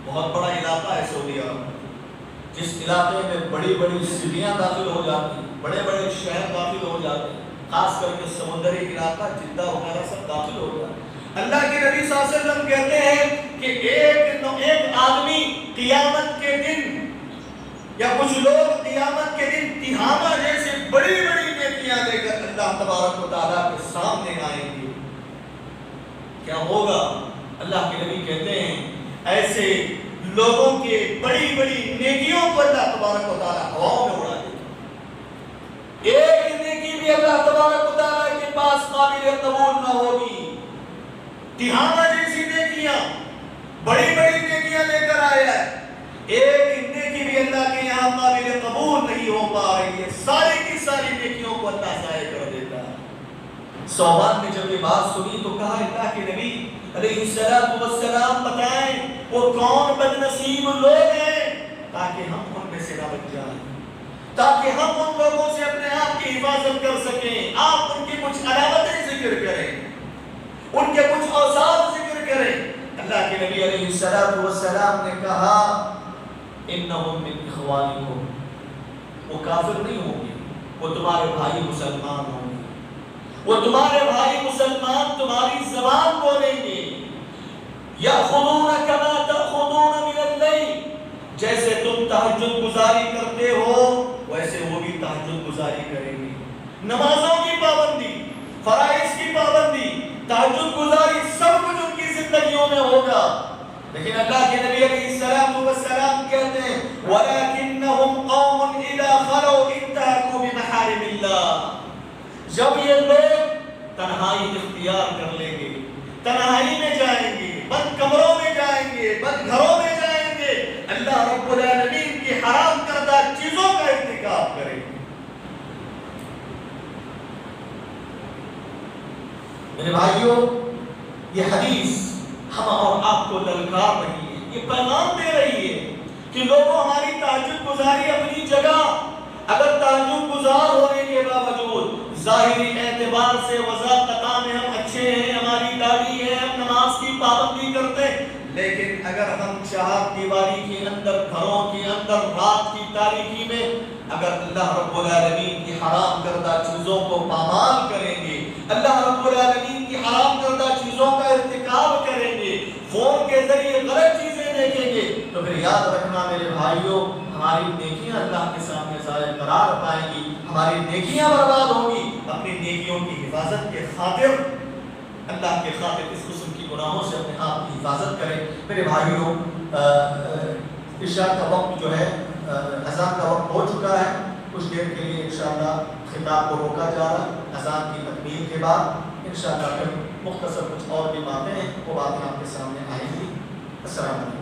بہت بڑا علاقہ ہے سعودی عرب، جس علاقے میں بڑی بڑی سٹیاں داخل ہو جاتی ہیں، بڑے بڑے شہر داخل ہو جاتے ہیں، خاص کر کے سمندری علاقہ جدہ وغیرہ سب داخل ہو جاتے ہیں۔ اللہ کے نبی صلی اللہ علیہ وسلم کہتے ہیں کہ ایک آدمی قیامت کے دن یا کچھ لوگ قیامت کے دن تہامہ جیسے بڑی بڑی نیکیاں لے کر اللہ تبارک و تعالیٰ کے سامنے آئیں گے۔ کیا ہوگا؟ اللہ کے نبی کہتے ہیں ایسے لوگوں کے بڑی بڑی نیکیوں کو اللہ تبارک و تعالیٰ ہواؤں میں اڑا دے گا، ایک نیکی بھی اللہ تبارک و تعالیٰ کے پاس قابل قبول نہ ہوگی۔ تہامہ جیسی نیکیاں، بڑی بڑی نیکیاں لے کر آیا ہے، ایک نیکی بھی اللہ کے یہاں قابل قبول نہیں ہو پا رہی ہے، ساری کی ساری نیکیوں کو اللہ ضائع کر دیتا ہے۔ ثوبان نے جب یہ بات سنی تو کہا اللہ کے نبی علیہ السلام بتائیں وہ کون بدنصیب لوگ ہیں تاکہ ہم ان میں سے نہ بچ جائیں، تاکہ ہم ان لوگوں سے اپنے آپ کی حفاظت کر سکیں۔ آپ ان کی کچھ علامتیں ذکر کریں، ان کے کچھ اوصاف ذکر کریں۔ اللہ کے نبی علیہ السلام نے کہا انہم من اخوانکم، وہ کافر نہیں ہوں گے، وہ تمہارے بھائی مسلمان ہوں گے، وہ تمہارے بھائی مسلمان تمہاری زبان بولیں گے، یأخذون کما تأخذون من جیسے تم تہجد گزاری کرتے ہو ویسے وہ بھی تہجد گزاری کریں گے. نمازوں کی پابندی، فرائض کی پابندی، تہجد گزاری سب کچھ ان کی زندگیوں میں ہوگا. لیکن اللہ کے نبی علیہ السلام کہتے ہیں وَلَكِنَّهُمْ قَوْمٌ إِذَا خَلَوْا انتَهَكُوا بِمَحَارِمِ اللَّهِ. جب یہ لوگ تنہائی اختیار کر لیں گے، تنہائی میں جائیں گے، بند کمروں میں جائیں گے، بند گھروں میں جائیں گے، اللہ رب العالمین کی حرام کردہ چیزوں کا ارتکاب کریں گے. میرے بھائیوں، یہ حدیث ہم اور آپ کو للکار رہی ہے، یہ پیغام دے رہی ہے کہ لوگوں ہماری تہجد گزاری اپنی جگہ، اگر تہجد گزار ہونے کے باوجود ظاہری اعتبار سے وضاحتہ میں ہم اچھے ہیں، ہماری داڑھی ہے، ہم نماز کی پابندی کرتے ہیں، لیکن اگر ہم چار دیواری کے اندر، گھروں کے اندر، رات کی تاریکی میں اگر اللہ رب العالمین کی حرام کردہ چیزوں کو پامال کریں گے، اللہ رب العالمین کی حرام کردہ چیزوں کا ارتکاب کریں گے، فون کے ذریعے غلط چیزیں دیکھیں گے، تو پھر یاد رکھنا میرے بھائیوں، ہماری نیکیاں اللہ کے سامنے ضائع قرار پائیں گی، ہماری نیکیاں برباد ہوں گی. اپنی نیکیوں کی حفاظت کے خاطر، اللہ کے خاطر اس قسم کی گناہوں سے اپنے آپ کی حفاظت کریں. میرے بھائیوں، عشاء کا وقت جو ہے، اذان کا وقت ہو چکا ہے. کچھ دیر کے لیے انشاءاللہ خطاب کو روکا جا رہا ہے. اذان کی تکمیل کے بعد انشاءاللہ پھر مختصر کچھ اور بھی باتیں ہیں، وہ باتیں آپ کے سامنے آئیں گی. السلام علیکم.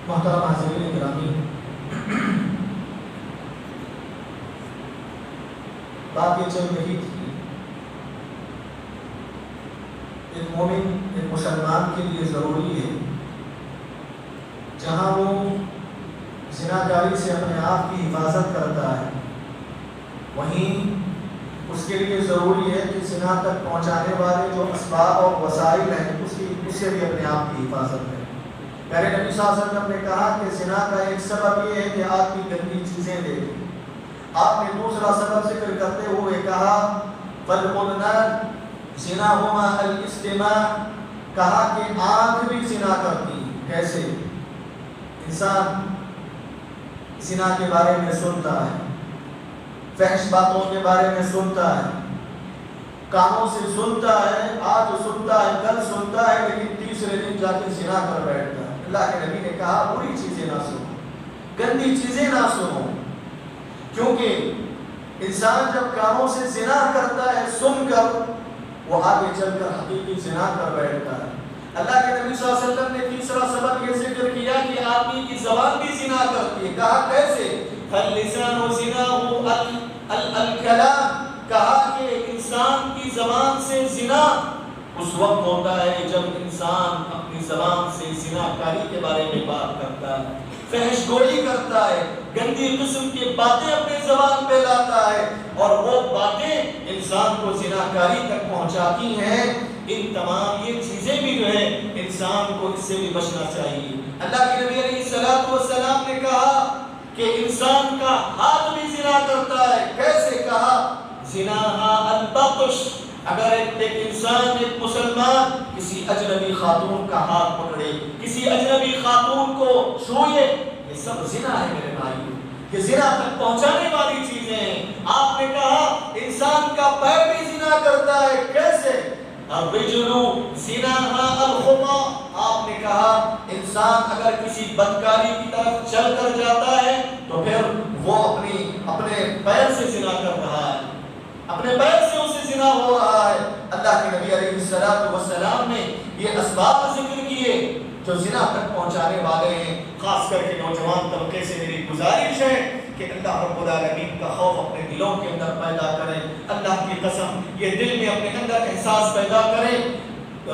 محترم حاضرین گرامی، بات یہ چل رہی تھی، ایک مومن، ایک مسلمان کے لیے ضروری ہے جہاں وہ زناکاری سے اپنے آپ کی حفاظت کرتا ہے، وہیں اس کے لیے ضروری ہے کہ زنا تک پہنچانے والے جو اسباب اور وسائل ہیں اس سے بھی اپنے آپ کی حفاظت کریں۔ پیارے نبی صلی اللہ علیہ وسلم نے کہا کہ زنا کا ایک سبب یہ ہے کہ آدمی گندی چیزیں دیکھے۔ آپ نے دوسرا سبب ذکر کرتے ہوئے کہا فَالْقُلْنَانِ زِنَاهُمَا الْإِسْتِمَاعِ، کہا کہ آنکھ بھی زنا کرتی ہے۔ کیسے؟ انسان زنا کے بارے میں سنتا ہے، فحش باتوں کے بارے میں سنتا ہے، کانوں سے سنتا ہے، آج سنتا ہے، کل سنتا ہے، لیکن تیسرے دن جا کے زنا کر بیٹھتا ہے۔ اللہ کے نبی نے کہا بری چیزیں نہ سنو، گندی چیزیں نہ سنو، کیونکہ انسان جب کانوں سے زنا کرتا ہے سن کر، وہ آگے چل کر حقیقی زنا کر بیٹھتا ہے۔ اللہ کے نبی صلی اللہ علیہ وسلم نے تیسرا سبب یہ ذکر کیا کہ آدمی کی زبان بھی زنا کرتی ہے۔ کہا کیسے؟ فَاللِّسَانُ زِنَاهُ الْكَلَامُ، کہا کہ انسان کی زبان سے زنا اس وقت ہوتا ہے جب انسان اپنی زبان سے زنا کاری کے بارے میں بات کرتا ہے، فحش گوئی کرتا ہے، گندی قسم کی باتیں اپنی زبان پہ لاتا ہے، اور وہ باتیں انسان کو زنا کاری تک پہنچاتی ہیں۔ ان تمام یہ چیزیں بھی جو ہے انسان کو اس سے بھی بچنا چاہیے۔ اللہ کے نبی علیہ السلام نے کہا کہ انسان کا ہاتھ بھی زنا کرتا ہے۔ کیسے؟ کہا زناہا البطش، اگر ایک انسان، ایک مسلمان کسی اجنبی خاتون کا ہاتھ پکڑے، کسی اجنبی خاتون کو چھوئے، یہ سب زنا ہے میرے بھائیو، یہ زنا تک پہنچانے والی چیزیں ہیں۔ آپ نے کہا انسان کا پیر بھی زنا کرتا ہے۔ کیسے؟ الرجل زناہا الخطا، آپ نے کہا انسان اگر کسی بدکاری کی طرف چل کر جاتا ہے تو پھر وہ اپنے پیر سے زنا کر رہا ہے، اپنے پیر سے اسے زنا ہو رہا ہے۔ اللہ کے نبی علیہ السلام نے یہ اسباب ذکر کیے جو زنا تک پہنچانے والے ہیں۔ خاص کر کے نوجوان طبقے سے میری گزارش ہے کہ اللہ رب العالمین کا خوف اپنے دلوں کے اندر پیدا کریں۔ اللہ کی قسم یہ دل میں اپنے اندر احساس پیدا کریں،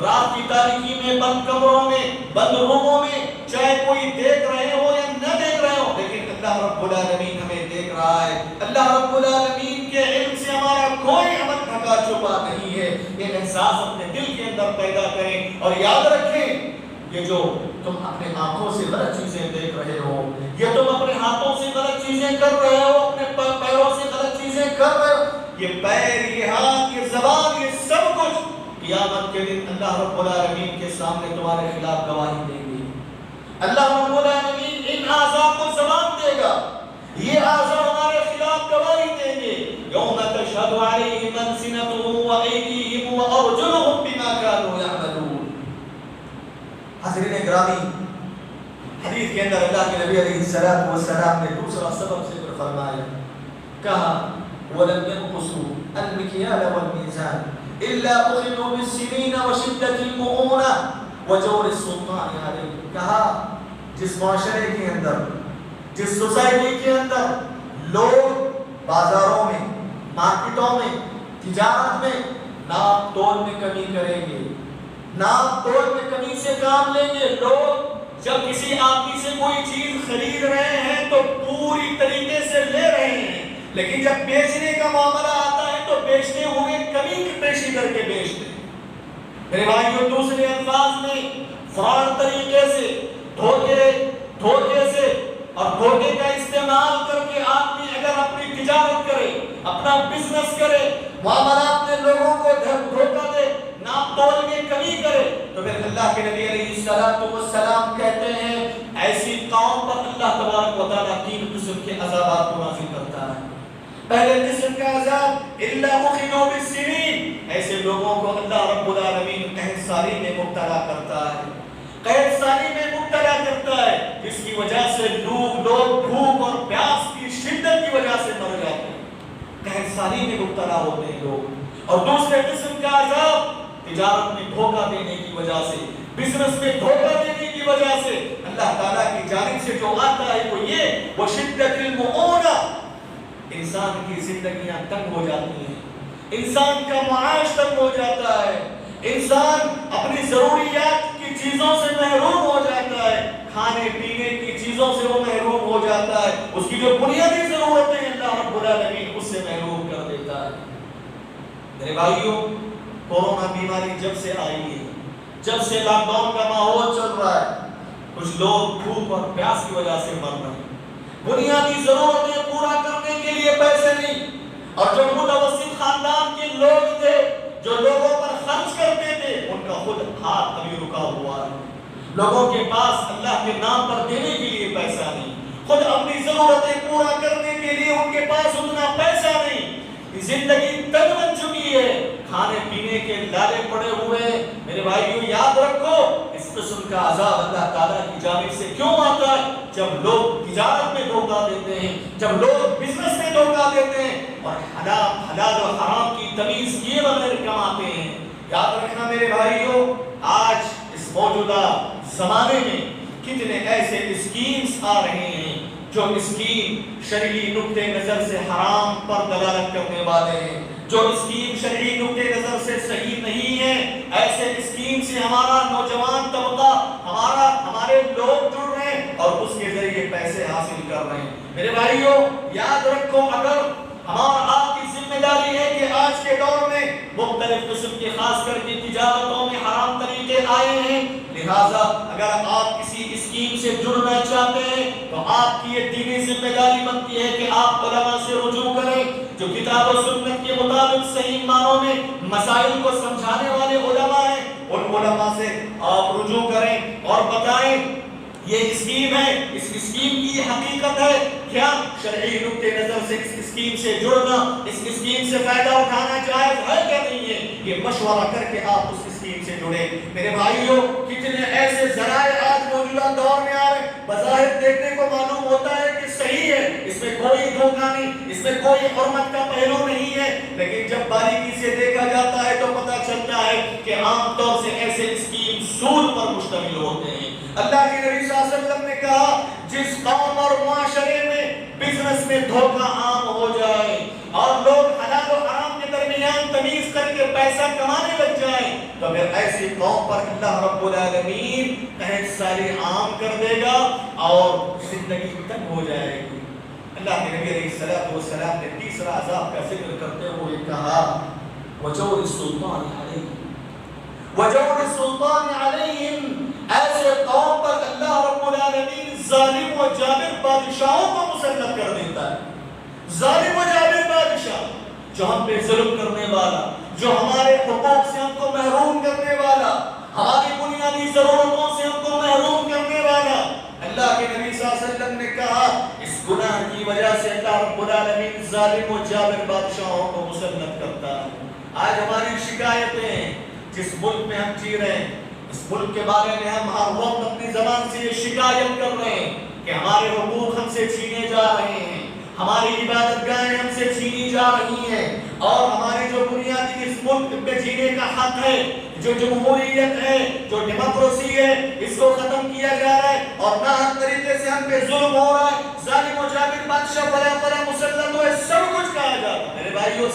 رات کی تاریکی میں، بند کمروں میں، بند روموں میں، چاہے کوئی دیکھ رہے ہو یا نہ دیکھ رہے ہو، لیکن اللہ رب العالمین ہمیں دیکھ رہا ہے۔ اللہ رب العالمین کے علم سے ہمارا کوئی عمل ڈھکا چھپا نہیں ہے۔ یہ احساس اپنے دل کے اندر پیدا کریں، اور یاد رکھیں یہ جو تم اپنے آنکھوں سے غلط چیزیں دیکھ رہے ہو، یہ تم اپنے ہاتھوں سے غلط چیزیں کر رہے ہو، اپنے پیروں سے غلط چیزیں کر رہے ہو، یہ پیر، یہ ہاتھ، یہ زبان، یہ سب کچھ قیامت کے دن اللہ رب العالمین کے سامنے تمہارے خلاف گواہی دیں گے۔ اللہ رب العالمین ان اعضاء کو زبان دے گا، یہ اعضاء ہمارے خلاف گواہی دیں گے۔ یوم تشہد علیہم السنتہم وایدیہم وارجلہم بما کانوا یعملون۔ حضرین گرامی، حدیث کے اندر اللہ کے نبی علیہ السلام نے دوسرا سبب ذکر فرمایا، کہا وَلَمْ يَنْقُصُوا الْمِكْيَالَ وَالْمِيزَانَ إِلَّا أُخِذُوا بِالسِّنِينَ وَشِدَّةِ الْمُؤُونَةِ وَجَوْرِ السُّلْطَانِ عَلَيْهِمْ۔ کہا جس معاشرے کے اندر، جس سوسائٹی کے اندر لوگ بازاروں میں، مارکیٹوں میں، تجارت میں ناپ تول میں کمی کریں گے، ناپ تول میں کمی سے کام لیں گے، لوگ جب کسی آدمی سے کوئی چیز خرید رہے ہیں تو پوری طریقے سے لے رہے ہیں، لیکن جب بیچنے کا معاملہ آتا ہے تو بیچتے ہوئے کمی کی پیشی کر کے بیچتے ہیں۔ میرے بھائیوں، دوسرے الفاظ میں فراڈ طریقے سے، دھوکے سے اور دھوکے کا استعمال کر کے آدمی اگر اپنی تجارت کرے، اپنا بزنس کرے، معاملات میں لوگوں کو دھوکہ دے، ناپ تول میں کمی کرے، تو پھر اللہ کے نبی علیہ السلام کہتے ہیں ایسی قوم پر اللہ تبارک و تعالیٰ تین قسم کے عذابات کو نازل کرتا ہے۔ پہلے قسم کا عذاب الا اخذوا بالسنین، ایسے لوگوں کو اللہ رب العالمین قحط سالی میں مبتلا کرتا ہے، قحط سالی میں مبتلا کرتا ہے، جس کی وجہ سے لوگ بھوک اور پیاس کی شدت کی وجہ سے مر جاتے ہیں، قحط سالی میں مبتلا ہوتے ہیں لوگ۔ اور دوسرے قسم کا عذاب تجارت میں دھوکہ دینے کی وجہ سے، بزنس میں دھوکہ دینے کی وجہ سے اللہ تعالیٰ کی جانب سے جو آتا ہے وہ یہ وشدت المؤونہ، انسان کی زندگیاں تنگ ہو جاتی ہیں، انسان کا معاش تنگ ہو جاتا ہے، انسان اپنی ضروریات کی چیزوں سے محروم ہو جاتا ہے، کھانے پینے کی چیزوں سے وہ محروم ہو جاتا ہے، اس کی جو بنیادی ضرورتیں اللہ رب العالمین اس سے محروم کر دیتا ہے۔ میرے بھائیوں، کورونا بیماری جب سے آئی ہے، جب سے لاک ڈاؤن کا ماحول چل رہا ہے، کچھ لوگ بھوک اور پیاس کی وجہ سے مر رہے ہیں، بنیادی ضرورتیں پورا کرنے کے لیے پیسے نہیں، اور جو متوسط خاندان کے لوگ تھے جو لوگوں پر خرچ کرتے تھے ان کا خود ہاتھ ابھی رکا ہوا ہے۔ لوگوں کے پاس اللہ کے نام پر دینے کے لیے پیسہ نہیں، خود اپنی ضرورتیں پورا کرنے کے لیے ان کے پاس اتنا پیسہ نہیں، زندگی تنگ بن چکی ہے، کھانے پینے کے لالے پڑے ہوئے۔ میرے بھائیوں یاد رکھو، اس قسم کا عذاب اللہ تعالیٰ کی جانب سے کیوں آتا ہے؟ جب لوگ تجارت میں دھوکہ دیتے ہیں، جب لوگ بزنس میں دھوکہ دیتے ہیں اور حلال و حرام کی تمیز کیے بغیر کماتے ہیں۔ یاد رکھنا میرے بھائیوں، آج اس موجودہ زمانے میں کتنے ایسے اسکیمز آ رہے ہیں جو اسکیم شرعی نقطہ نظر سے حرام پر دلالت کرنے والے ہیں، جو اسکیم شرعی نقطہ نظر سے صحیح نہیں ہے، ایسے اسکیم سے ہمارا نوجوان طبقہ، ہمارے لوگ جڑ رہے ہیں اور اس کے ذریعے پیسے حاصل کر رہے ہیں۔ میرے بھائیوں یاد رکھو، اگر ہمارا آپ کی ذمہ داری ہے کہ آج کے دور میں مختلف قسم کے خاص کر کے تجارتوں میں حرام طریقے آئے ہیں، لہٰذا اگر آپ کسی اسکیم سے جڑنا چاہتے ہیں تو آپ کی یہ دینی ذمہ داری بنتی ہے کہ آپ علماء سے رجوع کریں، جو کتاب و سنت کے مطابق صحیح معنوں میں مسائل کو سمجھانے والے علماء ہیں، ان علماء سے آپ رجوع کریں اور بتائیں یہ اسکیم ہے، اس اسکیم کی حقیقت ہے کیا، شرعی نقطہ نظر سے اس اسکیم سے جڑنا، اس اسکیم سے فائدہ اٹھانا جائز ہے کیا نہیں ہے، یہ مشورہ کر کے آپ اس اسکیم سے جڑے۔ میرے بھائیوں کتنے ایسے ذرائع آج موجودہ دور میں آ رہے، بظاہر دیکھنے کو معلوم ہوتا ہے کہ صحیح ہے، اس میں کوئی دھوکہ نہیں، اس میں کوئی حرمت کا پہلو نہیں ہے، لیکن جب باریکی سے دیکھا جاتا ہے تو پتہ چلتا ہے کہ عام طور سے ایسے اسکیم سود پر مشتمل ہوتے ہیں۔ اللہ کے نبی صلی اللہ علیہ وسلم نے کہا جس قوم اور معاشرے میں بزنس میں دھوکہ عام ہو جائے اور لوگ حلال و حرام کے درمیان تمیز کر کے پیسہ کمانے لگ جائیں تو پھر ایسی قوم پر اللہ رب العالمین قحط سالی عام کر دے گا اور زندگی تنگ ہو جائے گی۔ اللہ کے نبی علیہ الصلوۃ والسلام نے تیسرا عذاب کا ذکر کرتے ہوئے کہا وجور السلطان علیہم، وجور السلطان علیہم، ایسے قوم پر اللہ رب العالمین ظالم و جابر بادشاہوں کو مسلط کر دیتا ہے۔ ظالم و جابر بادشاہ جو ہم پہ ظلم کرنے والا، جو ہمارے حقوق سے ہم کو محروم کرنے والا، ہماری بنیادی ضرورتوں سے ہم کو محروم کرنے والا۔ اللہ کے نبی صلی اللہ علیہ وسلم نے کہا اس گناہ کی وجہ سے اللہ رب العالمین ظالم و جابر بادشاہوں کو مسلط کرتا ہے۔ آج ہماری شکایتیں، جس ملک میں ہم جی رہے ہیں اس ملک کے بارے میں ہم ہر وقت اپنی زبان سے یہ شکایت کر رہے ہیں کہ ہمارے حقوق ہم سے چھینے جا رہے ہیں، ہماری عبادت گاہیں ہم سے چھینی جا رہی ہیں اور ہماری جو بنیادی اس ملک پہ جینے کا حق ہے، جو جمہوریت ہے، جو ڈیموکریسی ہے، اس کو ختم کیا جا رہا ہے اور ناحق طریقے سے ہم پہ ظلم ہو رہا ہے۔ ظالم و جابر بادشاہ بلا مسلط ہوئے، سب کچھ کہا جاتا ہے۔ میرے بھائیو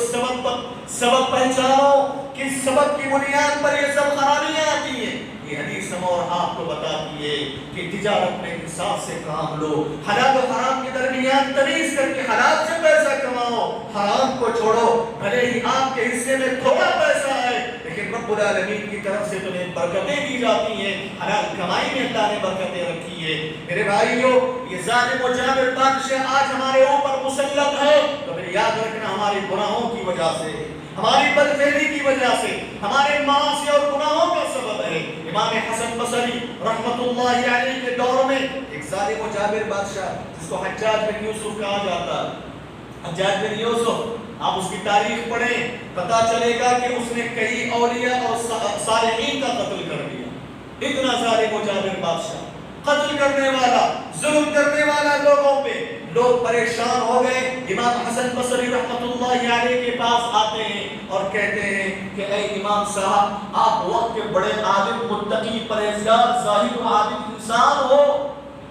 سبب پہچانو، کس سبب کی بنیاد پر یہ سب خرابیاں آتی ہیں۔ یہ حدیث ہم اور آپ کو بتاتی ہے کہ تجارت میں انصاف سے کام لو، حلال و حرام کے درمیان تمیز کر کے حلال سے پیسہ کماؤ، حرام کو چھوڑو، بھلے ہی آپ کے حصے میں تھوڑا پیسہ ہے لیکن رب العالمین کی طرف سے تمہیں برکتیں دی جاتی ہیں، حلال کمائی میں اللہ نے برکتیں رکھی ہے۔ میرے بھائیو یہ ظالم و جابر بادشاہ آج ہمارے اوپر مسلط ہے تو پھر یاد رکھنا ہمارے گناہوں کی وجہ سے، ہماری بدفعلی کی وجہ سے، ہمارے معاصی اور گناہوں کا سبب ہے۔ امام حسن بصری رحمت اللہ علیہ کے دور میں ایک ظالم و جابر بادشاہ جس کو حجاج بن یوسف کہا جاتا ہے، حجاج بن یوسف، آپ اس کی تاریخ پڑھیں پتہ چلے گا کہ اس نے کئی اولیاء اور صالحین کا قتل کر دیا۔ اتنا ظالم و جابر بادشاہ، قتل کرنے والا، ظلم کرنے والا لوگوں پہ، لوگ پریشان ہو گئے۔ امام حسن بصری رحمت اللہ علیہ کے پاس آتے ہیں اور کہتے ہیں کہ اے امام صاحب آپ وقت کے بڑے عالم، متقی، پرہیزگار، زاہد و عابد انسان ہو،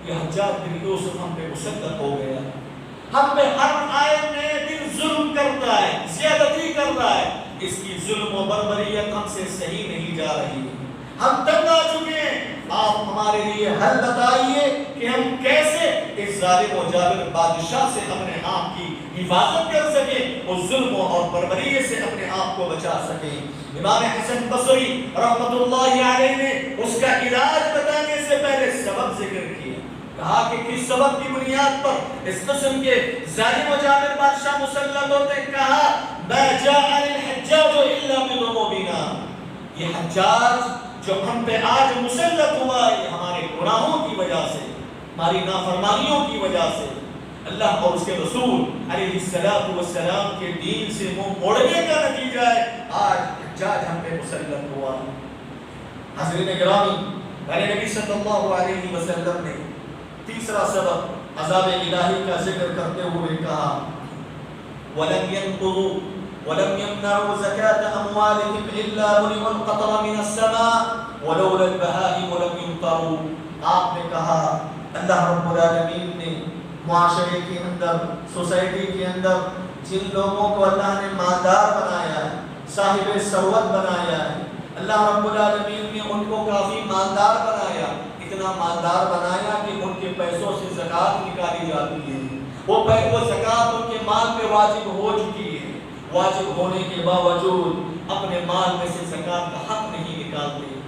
یہ حجاج بن یوسف ہم پہ مسلط ہو گیا، ہم پہ ہر آئے نئے دن ظلم کرتا ہے، زیادتی کر رہا ہے، اس کی ظلم و بربریت ہم سے صحیح نہیں جا رہی، ہم تنگ آ چکے ہیں، ہمارے لیے حل بتائیے کہ ہم کیسے اس ظالم و جابر بادشاہ سے اپنے آپ کی حفاظت کر سکیں، اس ظلموں اور بربریے سے اپنے آپ کو بچا سکیں۔ امام حسن بصری رحمۃ اللہ علیہ نے اس کا علاج بتانے سے پہلے سبب ذکر کیا، کہا کہ کس سبب کی بنیاد پر اس قسم کے ظالم و جابر بادشاہ مسلط ہوتے ہیں؟ کہا ما جاء الحجاج الا بذنوبنا، یہ حجاج جو ہم پہ آج مسلط ہوا ہے ہمارے گناہوں کی وجہ سے، ہماری نافرمانیوں کی وجہ سے، اللہ اور اس کے رسول علیہ السلام کے دین سے منہ موڑنے کا نتیجہ ہے آج حجاج ہم پہ مسلط ہوا۔ حضرین گرامی، میرے نبی صلی اللہ علیہ وسلم نے تیسرا سبب عذاب الہی کا ذکر کرتے ہوئے کہا وَلَمْ يَنْقُضُوا وَلَمْ يَمْنَعُوا زَكَاةَ أَمْوَالِهِمْ إِلَّا مُنِعُوا الْقَطْرَ مِنَ السَّمَاءِ وَلَوْلَا الْبَهَائِمُ لَمْ يُمْطَرُوا۔ آپ نے کہا اللہ رب العالمین نے معاشرے کے اندر، سوسائٹی کے اندر جن لوگوں کو اللہ نے مالدار بنایا ہے، صاحب ثروت بنایا ہے، اللہ رب العالمین نے ان کو کافی مالدار بنایا، اتنا مالدار بنایا کہ ان کے پیسوں سے زکوٰۃ نکالی جاتی ہے، وہ زکوٰۃ ان کے مال پہ واجب ہو چکی ہے، واجب ہونے کے باوجود اپنے مال میں سے زکوٰۃ کا حق نہیں نکالتے،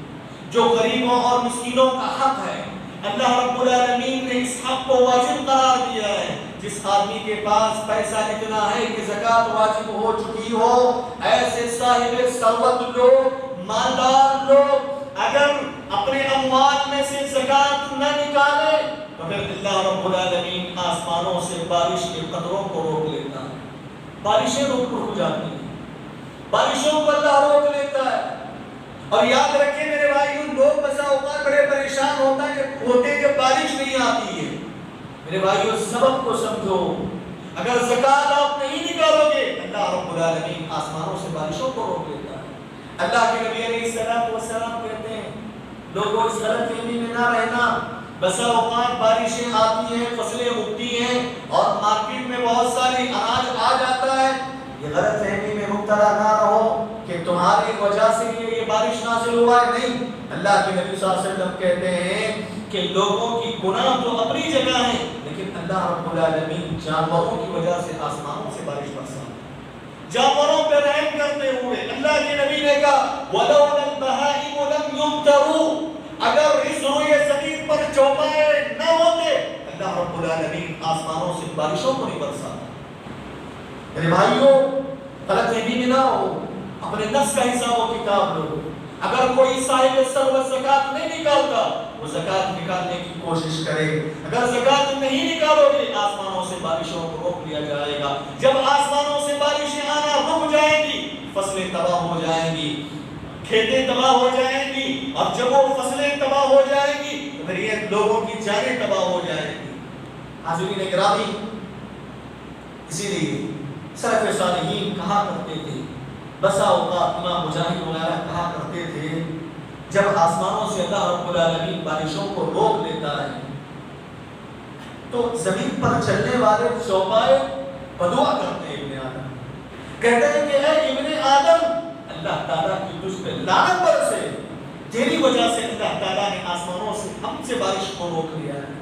جو غریبوں اور مسکینوں کا حق ہے اللہ رب العالمین نے اس حق کو واجب قرار دیا ہے۔ جس آدمی کے پاس پیسہ اتنا ہے کہ زکوٰۃ واجب ہو چکی ہو، ایسے صاحب ثروت لوگ، مالدار لوگ اگر اپنے اموال میں سے زکوٰۃ نہ نکالے تو پھر اللہ رب العالمین آسمانوں سے بارش کے قطروں کو روک لیتا ہے، بارشیں رک ہو جاتی ہیں، بارشوں کو اللہ روک لیتا ہے۔ اور یاد رکھیں میرے بھائیوں، لوگ بسا اوقات بڑے پریشان ہوتے جب بارش نہیں آتی ہے۔ میرے بھائیوں سبب کو سمجھو، اگر زکوٰۃ آپ نہیں نکالو گے اللہ رب العالمین آسمانوں سے بارشوں کو روک لیتا ہے۔ اللہ کے نبی علیہ السلام کہتے ہیں لوگوں اس غلط فہمی میں نہ رہنا، بسا اوقات بارشیں آتی ہیں، فصلیں اگتی ہیں اور مارکیٹ میں بہت ساری اناج آ جاتا ہے، یہ غلط فہمی میں مبتلا نہ رہو کہ تمہاری وجہ سے یہ بارش نازل ہوا ہے، نہیں۔ اللہ کے نبی صلی اللہ علیہ وسلم کہتے ہیں کہ لوگوں کی گناہ تو اپنی جگہ ہیں، لیکن اللہ رب العالمین جانوروں کی وجہ سے آسمانوں سے بارش برساتا ہے، جانوروں پہ رحم کرتے ہوئے۔ اللہ کے نبی نے کہا وَلَوْلَا الْبَهَائِمُ لَمْ يُمْطَرُوا، اگر اس روئے زمین پر چوپائے نہ ہوتے اللہ رب العالمین آسمانوں سے بارشوں کو نہیں برساتا۔ میرے بھائیوں غلط فہمی میں نہ ہو، اپنے نفس کا حساب و کتاب لو۔ اگر کوئی صاحب ثروت زکوٰۃ نہیں نکالتا وہ زکوٰۃ نکالنے کی کوشش کرے، اگر زکوٰۃ نہیں نکالو گے آسمانوں سے بارشوں کو روک لیا جائے گا۔ جب آسمانوں سے بارشیں آنا رک جائیں گی فصلیں تباہ ہو جائیں گی، کھیتیں تباہ ہو جائیں گی، اور جب وہ فصلیں تباہ ہو جائیں گی تو پھر یہ لوگوں کی جانیں تباہ ہو جائیں گی۔ حاضرین گرامی، اسی لیے سلف صالحین کہا کرتے تھے، بسا اوقات امام مجاہد وغیرہ کہا کرتے تھے جب آسمانوں سے اللہ رب العالمین بارشوں کو روک لیتا ہے تو زمین پر چلنے والے چوپائے بدعا کرتے ہیں ابن آدم، کہتے ہیں کہ اے ابن آدم اللہ تعالیٰ کی تجھ پہ لعنت برسے، تیری وجہ سے اللہ تعالیٰ نے آسمانوں سے ہم سے بارش کو روک لیا ہے۔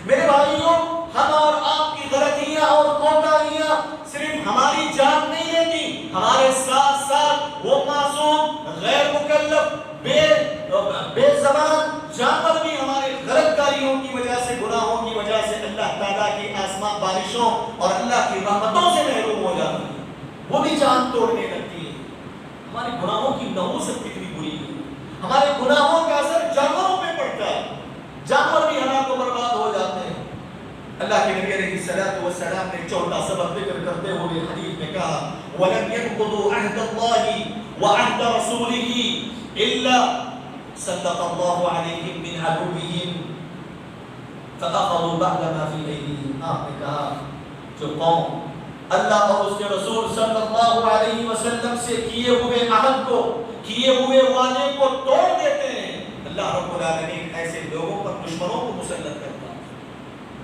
میرے بھائیوں ہم اور آپ کی غلطیاں اور کوتاہیاں صرف ہماری جان نہیں لیتی، ہمارے ساتھ ساتھ وہ معصوم غیر مکلف بے زبان جانور بھی ہمارے غلط کاریوں کی وجہ سے، گناہوں کی وجہ سے اللہ تعالیٰ کی آسمان بارشوں اور اللہ کی رحمتوں سے محروم ہو جاتے ہیں، وہ بھی جان توڑنے لگتی ہے۔ ہمارے گناہوں کی نحوست کتنی بری ہے، ہمارے گناہوں کا اثر جانوروں پہ پڑتا ہے، جانور بھی ہلاک و برباد ہو جاتے ہیں۔ اللہ کے نبی علیہ السلام نے چوتھا سبب ذکر کرتے ہوئے حدیث میں کہا وَلَمْ يَنْقُضُوا عَهْدَ اللَّهِ وَعَهْدَ رَسُولِهِ إِلَّا سَلَّطَ اللَّهُ عَلَيْهِمْ مِنْ عَدُوِّهِمْ فَأَخَذُوا بَعْدَ مَا فِي أَيْدِيهِمْ۔ آپ نے کہا جو قوم اللہ اور اس کے رسول صلی اللہ علیہ وسلم سے کیے ہوئے عہد کو، کیے ہوئے وعدے کو توڑ دیتے ہیں، اللہ رب العالمین ایسے لوگوں پر دشمنوں کو مسلط کرتا ہے،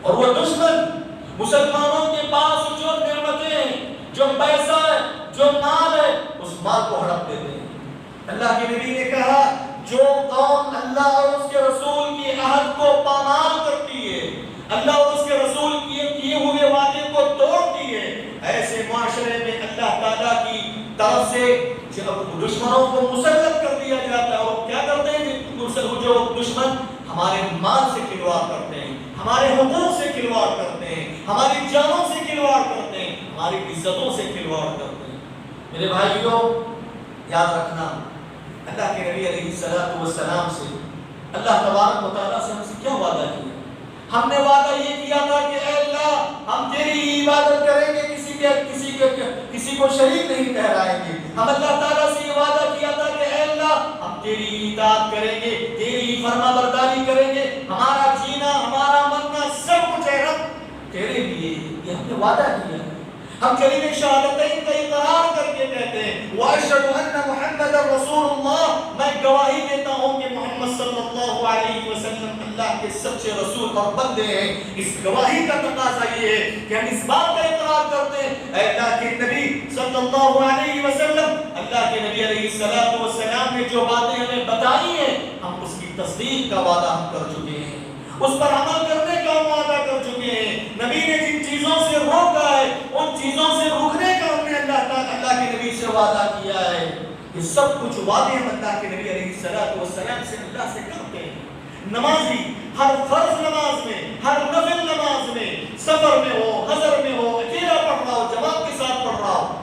اور وہ دشمن مسلمانوں کے پاس جو نعمتیں ہیں، جو پیسہ ہے، جو مال ہے، اس مال کو ہڑپ دیتے ہیں۔ اللہ کے نبی نے کہا جو قوم اللہ اور اس کے رسول کی عہد کو پامال کرتی ہے، اللہ اور اس کے رسول کیے ہوئے وعدے کو توڑتی ہے، ایسے معاشرے میں اللہ تعالیٰ کی طرف سے دشمنوں کو مسلط کر دیا جاتا ہے۔ اور کیا کرتے ہیں جو دشمن؟ ہمارے مال سے کھلواڑ کرتے ہیں، ہمارے حقوق سے کھلواڑ کرتے ہیں، ہماری جانوں سے کھلواڑ کرتے ہیں، ہماری عزتوں سے کھلواڑ کرتے ہیں۔ میرے بھائیوں، یاد رکھنا اللہ کے نبی علیہ السلام سے اللہ تبارک و تعالیٰ سے ہم سے کیا وعدہ کیا؟ ہم نے وعدہ یہ کیا تھا کہ اے اللہ ہم تیری عبادت کریں گے، کسی کو شریک نہیں ٹھہرائیں گے۔ ہم اللہ تعالیٰ سے یہ وعدہ کیا تھا کہ اے اللہ ہم تیری اطاعت کریں گے، تیری فرما برداری کریں گے، ہمارا جینا ہمارا مرنا سب کچھ اے رب تیرے لیے، یہ ہم نے وعدہ کیا ہے۔ ہم کلمہ شہادتین کا اقرار کر کے کہتے ہیں وَأَشْهَدُ أَنَّ مُحَمَّدًا رَسُولُ اللَّهِ، میں گواہی دیتا ہوں کہ محمد صلی اللہ علیہ وسلم اللہ کے سچے رسول اور بندے ہیں۔ اس گواہی کا تقاضا یہ ہے کہ ہم اس بات کا اقرار کرتے ہیں اے اللہ کے نبی صلی اللہ علیہ وسلم، اللہ کے نبی علیہ السلام نے جو باتیں ہمیں بتائی ہیں ہم اس کی تصدیق کا وعدہ ہم کر چکے ہیں، اس پر عمل کرنے کا وعدہ کر چکے ہیں۔ نبی نے جن چیزوں سے روکا ہے ان چیزوں سے رکنے کا ہم نے اللہ کے نبی سے وعدہ کیا ہے۔ یہ سب کچھ وعدے ہم اللہ کے نبی علیہ السلام سے اللہ سے کرتے ہیں۔ نمازی ہر فرض نماز میں، ہر نفل نماز میں، سفر میں ہو، حضر میں ہو، اکیلا پڑھ رہا ہو، جماعت کے ساتھ پڑھ رہا ہو،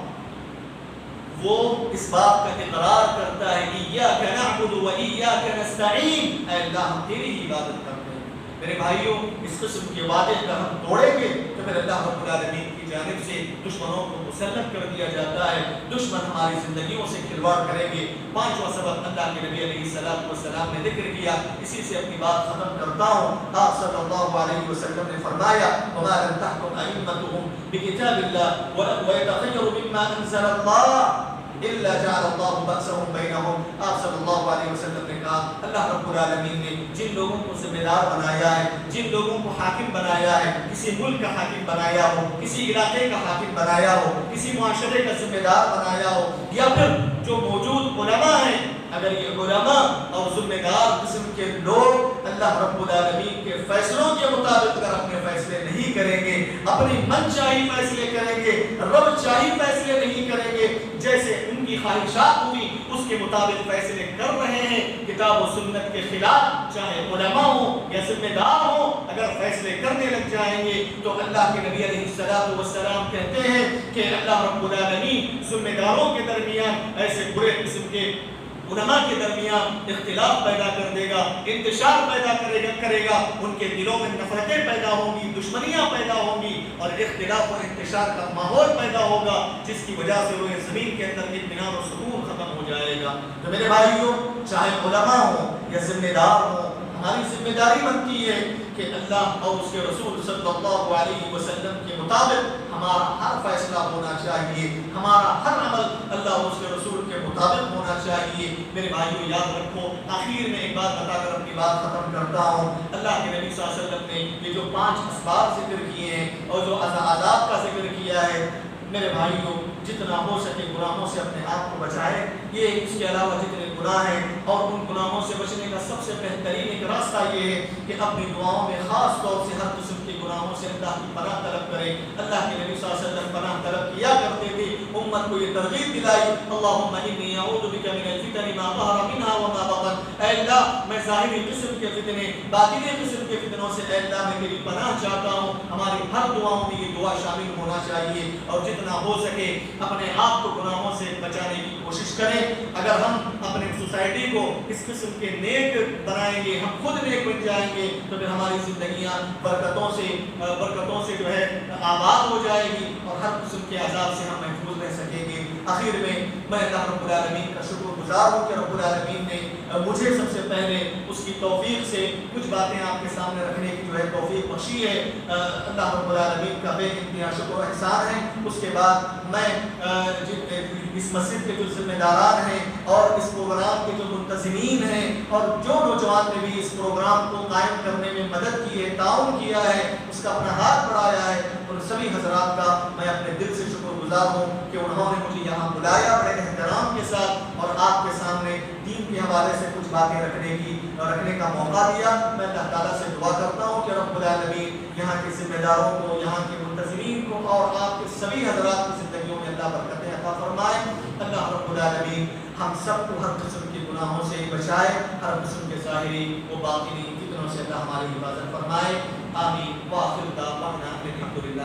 وہ اس بات کا اقرار کرتا ہے ایاک نعبد و ایاک نستعین، اے اللہ ہم تیری ہی عبادت کرتے ہیں۔ میرے بھائیوں، اس قسم کے وعدے کا ہم توڑیں گے تو پھر اللہ رب العالمین کی جانب سے دشمنوں کو مسلط کر دیا جاتا ہے، دشمن ہماری زندگیوں سے کھلواڑ کریں گے۔ پانچواں سبق اللہ کے نبی علیہ السلام نے ذکر کیا، اسی سے اپنی بات ختم کرتا ہوں۔ آپ صلی اللہ علیہ وسلم نے فرمایا وَمَا لَمْ تَحْكُمْ أَئِمَّتُهُمْ بِكِتَابِ اللَّهِ وَيَتَغَيَّرُ مِمَّا أَنزَلَ اللَّهُ إِلَّا جَعَلَ اللَّهُ بَأْسَهُمْ بَيْنَهُمْ۔ آپ صلی اللہ علیہ وسلم نے کہا اللہ رب العالمین نے جن لوگوں کو ذمہ دار بنایا ہے، جن لوگوں کو حاکم بنایا ہے، کسی ملک کا حاکم بنایا ہو، کسی علاقے کا حاکم بنایا ہو، کسی معاشرے کا ذمہ دار بنایا ہو، یا پھر جو موجود علماء ہیں، اگر یہ علماء اور ذمہ دار قسم کے لوگ اللہ رب العالمین کے فیصلوں کے مطابق اگر اپنے فیصلے نہیں کریں گے، اپنی من چاہی فیصلے کریں گے، رب چاہی فیصلے نہیں کریں گے، جیسے ان کی خواہشات ہوئی اس کے مطابق فیصلے کر رہے ہیں، کتاب و سنت کے خلاف، چاہے علماء ہوں یا ذمہ دار ہوں، اگر فیصلے کرنے لگ جائیں گے تو اللہ کے نبی علیہ السلام کہتے ہیں کہ اللہ رب العالمین ذمہ داروں کے درمیان ایسے برے قسم کے علماء کے درمیان اختلاف پیدا کر دے گا، انتشار پیدا کرے گا، ان کے دلوں میں نفرتیں پیدا ہوں گی، دشمنیاں پیدا ہوں گی اور اختلاف اور انتشار کا ماحول پیدا ہوگا، جس کی وجہ سے وہ زمین کے اندر اطمینان و سکون ختم ہو جائے گا۔ تو میرے بھائیوں، چاہے علماء ہوں یا ذمہ دار ہوں، ہماری ذمہ داری بنتی ہے کہ اللہ اور اس کے رسول صلی اللہ علیہ وسلم کے مطابق ہمارا ہر فیصلہ ہونا چاہیے، ہمارا ہر عمل اللہ اور اس کے رسول کے مطابق ہونا چاہیے۔ میرے بھائیوں یاد رکھو، آخر میں ایک بات بتا کر اپنی بات ختم کرتا ہوں۔ اللہ کے نبی صلی اللہ علیہ وسلم نے یہ جو 5 اسباب ذکر کیے ہیں اور جو عذاب کا ذکر کیا ہے، میرے بھائیوں جتنا ہو سکے گناہوں سے اپنے آپ کو بچائے۔ یہ اس کے علاوہ جتنے گناہ ہیں اور ان گناہوں سے بچنے کا سب سے بہترین ایک راستہ یہ ہے کہ اپنی دعاؤں میں خاص طور سے ہر قسم کے گناہوں سے اللہ کی پناہ طلب کرے۔ اللہ کے نبی صلی اللہ علیہ وسلم پناہ طلب کیا کرتے تھے، امت کو یہ ترغیب دلائی اللہم انی اعوذ بک من الفتن ما ظہر منها وما بطن، اے اللہ میں ظاہری قسم کے فتنے، باطنی قسم کے فتنوں سے اے اللہ میں تیری پناہ چاہتا ہوں۔ ہماری ہر دعاؤں میں یہ دعا شامل ہونا چاہیے اور جتنا ہو سکے اپنے آپ کو گناہوں سے بچانے کی کوشش کریں۔ اگر ہم اپنے سوسائٹی کو اس قسم کے نیک بنائیں گے، ہم خود نیک بن جائیں گے تو پھر ہماری زندگیاں برکتوں سے جو ہے آباد ہو جائے گی اور ہر قسم کے عذاب سے ہم محفوظ رہ سکیں گے۔ آخر میں اللہ رب العالمین کا شکر گزار ہوں کہ رب العالمین نے مجھے سب سے پہلے اس کی توفیق سے کچھ باتیں آپ کے سامنے رکھنے کی جو ہے توفیق بخشی ہے۔ اللہ رب العالمین کا بے انتہا شکر و احسان ہے۔ اس کے بعد میں اس مسجد کے جو ذمہ داران ہیں اور اس پروگرام کے جو منتظمین ہیں اور جو نوجوان نے بھی اس پروگرام کو قائم کرنے میں مدد کی ہے، تعاون کیا ہے، اس کا اپنا ہاتھ بڑھایا ہے، ان سبھی حضرات کا میں اپنے دل سے شکر گزار ہوں کہ انہوں نے مجھے یہاں بلایا بڑے احترام کے ساتھ اور آپ کے سامنے دین کے حوالے سے کچھ باتیں رکھنے کا موقع دیا. میں اللہ تعالیٰ سے دعا کرتا ہوں کہ رب العالمین یہاں کے ذمہ داروں کو, یہاں کے منتظمین کو اور آپ کے سبھی حضرات کی زندگیوں میں اللہ برکتیں عطا فرمائے. اللہ رب العالمین ہم سب کو ہر قسم کے گناہوں سے بچائے, ہر قسم کے ظاہری و باطنی فتنوں سے اللہ ہماری حفاظت فرمائے. آمین. وآخر دعوانا الحمد للہ.